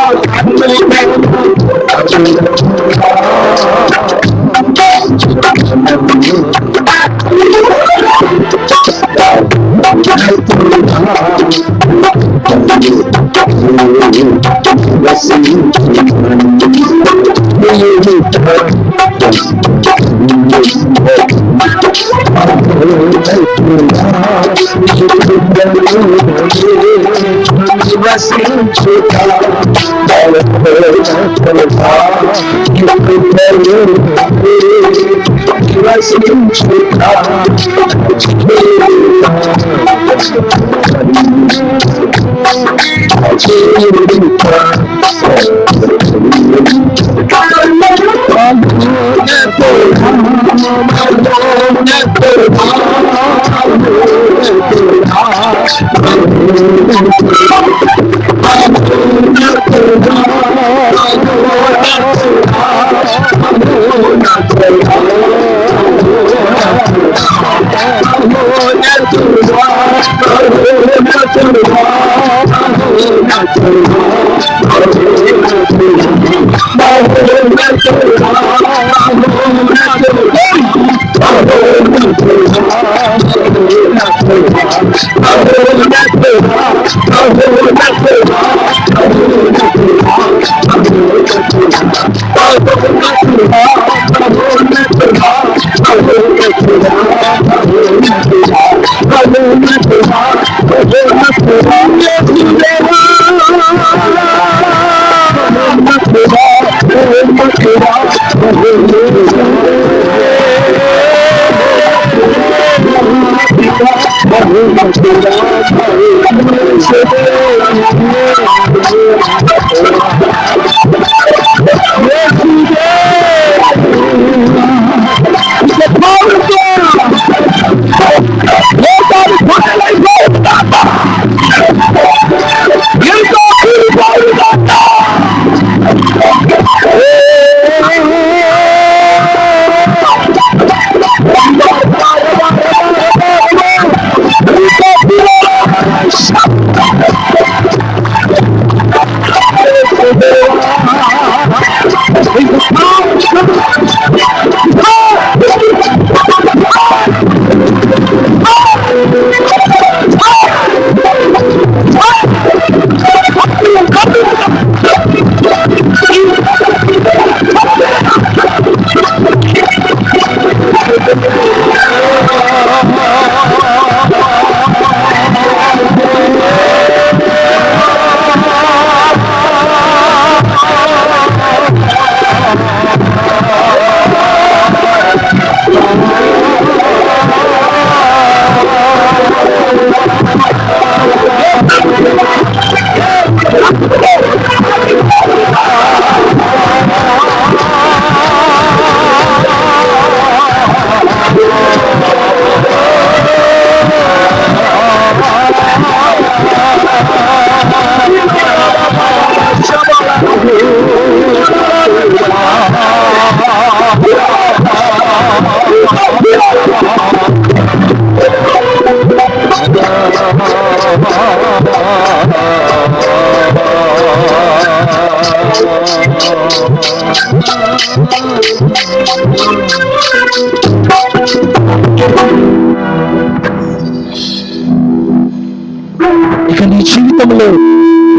నీ జీవితంలో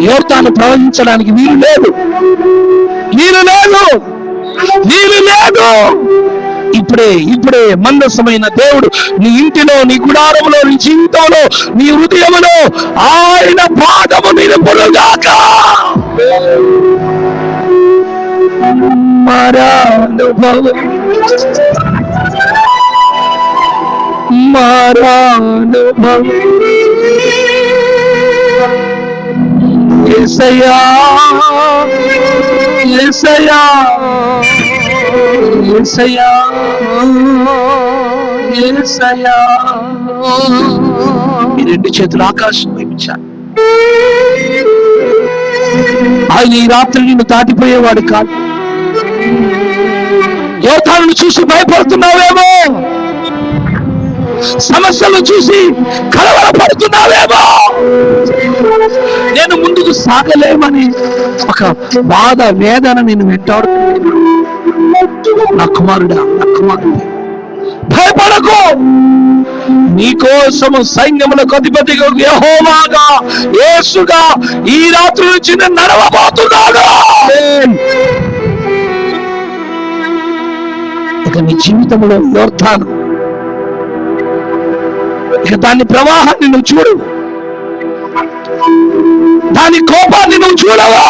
యోర్దాను ప్రవహించడానికి వీలు లేదు. ఇప్పుడే మందసమైన దేవుడు నీ ఇంటిలో, నీ గుడారంలో, నీ జీవితంలో, నీ హృదయంలో ఆయన పాదము నిలుపునుగాక. యేసయ్యా యేసయ్యా యేసయ్యా యేసయ్యా. ఈ రెండు చేతులు ఆకాశం వైపించాలి. ఆయన ఈ రాత్రి నిన్ను దాటిపోయేవాడు కాదు. యోర్దానును చూసి భయపడుతున్నావేమో, సమస్యలను చూసి కలవరపడుతున్నావేమో, నేను ముందుకు సాగలేమని ఒక బాధ, వేదన నేను వెంటాడుతున్నాను. నా కుమారుడా, నా కుమారుడు, భయపడకు. నీకోసము సైన్యములకు అధిపతిగా యెహోవాగా, యేసుగా ఈ రాత్రి నుంచి నేను నడవబోతున్నాను. ఇక నీ జీవితంలో యోర్దాను, ఇక దాని ప్రవాహాన్ని నువ్వు చూడు, దాని కోపాన్ని నువ్వు చూడవా.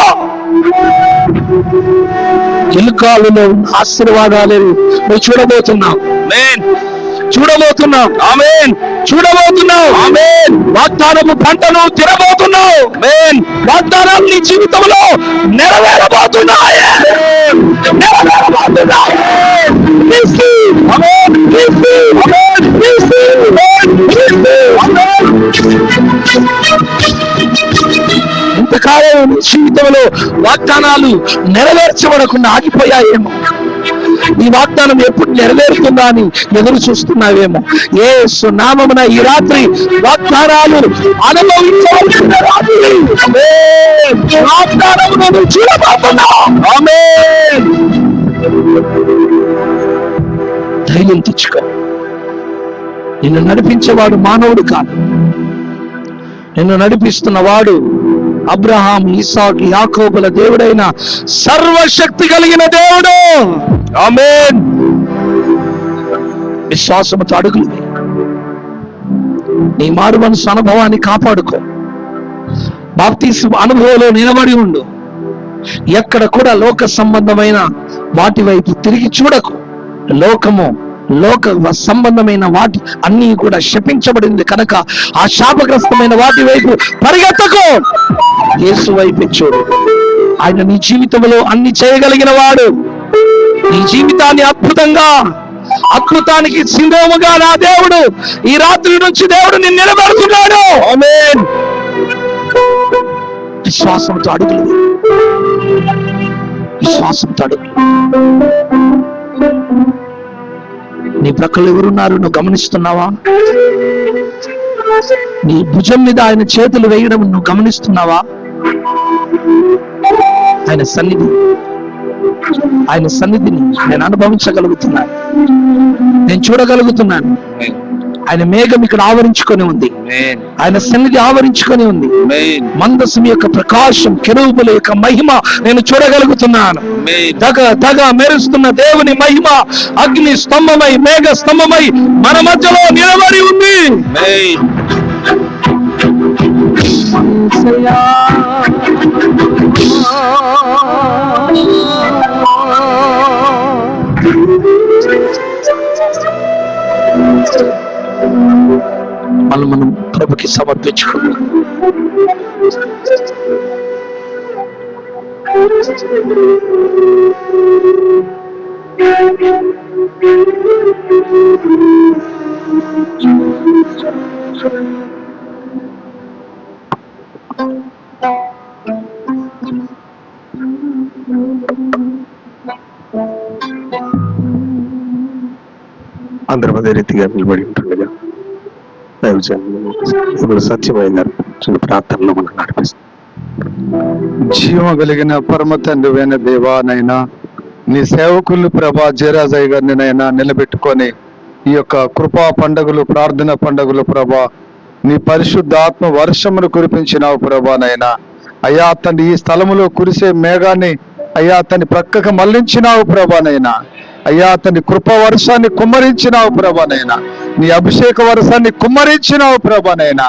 ఎలుకాలులో ఆశీర్వాదాలు నువ్వు చూడబోతున్నావు. చూడబోతున్నావు. వాగ్దానము పంటను తినబోతున్నావు. వాగ్దానాలు నీ జీవితంలో నెరవేరబోతున్నాయి. ఇంతకాలం నీ జీవితంలో వాగ్దానాలు నెరవేర్చబడకుండా ఆగిపోయాయేమో, ఈ వాగ్దానం ఎప్పుడు నెరవేరుతుందా అని ఎదురు చూస్తున్నావేమో. యేసు నామమున ఈ రాత్రి వాగ్దానాలు అనుభవించవలసిన రాత్రి. వాగ్దానమును చూడబోతున్నావు. ఆమేన్. ధైర్యం తెచ్చుకో. నిన్ను నడిపించేవాడు మానవుడు కాదు, నిన్ను నడిపిస్తున్నవాడు అబ్రహాం, ఇస్సాకు, యాకోబుల దేవుడైన సర్వశక్తి కలిగిన దేవుడు. ఆమేన్. విశ్వాసముతో అడుగులు నీ మారు మనసు అనుభవాన్ని కాపాడుకో. బాప్తిస్మ అనుభవంలో నిలబడి ఉండు. ఎక్కడ కూడా లోక సంబంధమైన వాటి వైపు తిరిగి చూడకు. లోక సంబంధమైన వాటి అన్ని కూడా శపించబడింది కనుక ఆ శాపగ్రస్తమైన వాటి వైపు పరిగెత్తకు. యేసు వైపు చూడు. ఆయన నీ జీవితంలో అన్ని చేయగలిగిన వాడు. నీ జీవితాన్ని అద్భుతానికి సింధముగా నా దేవుడు ఈ రాత్రి నుంచి దేవుడు నిన్ను నిలబెడుతున్నాడు. ఆమేన్. విశ్వాసంతో అడుగులు, విశ్వాసంతో అడుగులు. నీ ప్రక్కలు ఎవరున్నారు నువ్వు గమనిస్తున్నావా? నీ భుజం మీద ఆయన చేతులు వేయడం నువ్వు గమనిస్తున్నావా? ఆయన సన్నిధిని నేను అనుభవించగలుగుతున్నాను, నేను చూడగలుగుతున్నాను. ఆయన మేఘం ఇక్కడ ఆవరించుకొని ఉంది, ఆయన సన్నిధి ఆవరించుకొని ఉంది. మందసం యొక్క ప్రకాశం, కెరూబుల యొక్క మహిమ నేను చూడగలుగుతున్నాను. తగ మెరుస్తున్న దేవుని మహిమ అగ్ని స్తంభమై, మేఘ స్తంభమై మన మధ్యలో నిలబడి ఉంది. మనం ప్రభుకి సమర్పించుకున్నాం. అందరం అదే రీతిగా నిలబడి ఉంటుండగా ఇప్పుడు సత్యమైన ప్రార్థనలో మనం నడిపిస్తాం. జీవం కలిగిన పరమ తండ్రివైన దేవానైనా, నీ సేవకులు ప్రభా జయరాజయ్య గారిని నైనా నిలబెట్టుకొని ఈ యొక్క కృపా పండుగలు, ప్రార్థన పండుగలు ప్రభా నీ పరిశుద్ధాత్మ వర్షమును కురిపించినావు ప్రభానైనా. అయ్యా తండ్రి, ఈ స్థలములో కురిసే మేఘాన్ని అయ్యా తండ్రి ప్రక్కకు మళ్లించినావు ప్రభానైనా. అయ్యా తండ్రి కృప వర్షాన్ని కుమ్మరించినావు ప్రభానైనా. నీ అభిషేక వర్షాన్ని కుమ్మరించినావు ప్రభానైనా.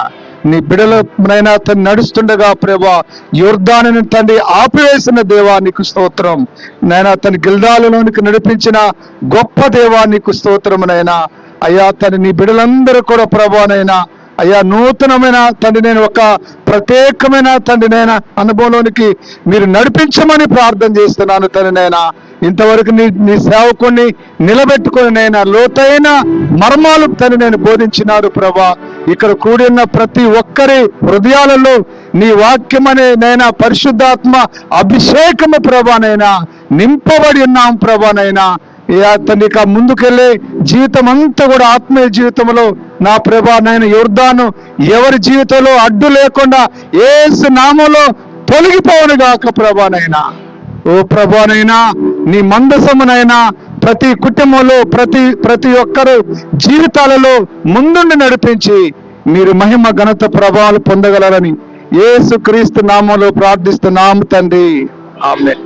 నీ బిడలనైనా తండ్రి నడుస్తుండగా ప్రభా యోర్దానుని తండ్రి ఆపివేసిన దేవా నీకు స్తోత్రం నైనా. తన గిల్దాలలోనికి నడిపించిన గొప్ప దేవా నీకు స్తోత్రమునైనా. అయ్యా తండ్రి నీ బిడలందరూ కూడా ప్రభానైనా అయ్యా నూతనమైన తండ్రి నేను ఒక ప్రత్యేకమైన తండ్రి నేను అనుభవంలోనికి మీరు నడిపించమని ప్రార్థన చేస్తున్నాను తండ్రి నైనా. ఇంతవరకు నీ సేవకుని నిలబెట్టుకొని నైనా లోతైన మర్మాలు తండ్రి నేను బోధించినారు ప్రభా. ఇక్కడ కూడిన ప్రతి ఒక్కరి హృదయాలలో నీ వాక్యమనే నైనా పరిశుద్ధాత్మ అభిషేకము ప్రభానైనా నింపబడి ఉన్నాం ప్రభానైనా. తండ్రిక ముందుకెళ్ళే జీవితం అంతా కూడా ఆత్మీయ జీవితంలో నా ప్రభా నాయన యోర్దాను ఎవరి జీవితంలో అడ్డు లేకుండా యేసు నామములో తొలగిపోవును గాక ప్రభానైనా. ఓ ప్రభానైనా నీ మందసమునైనా ప్రతి కుటుంబంలో ప్రతి ఒక్కరు జీవితాలలో ముందుండి నడిపించి మీరు మహిమ ఘనత ప్రభావాలు పొందగలరని యేసు క్రీస్తు నామములో ప్రార్థిస్తున్నాము తండ్రి. ఆమేన్.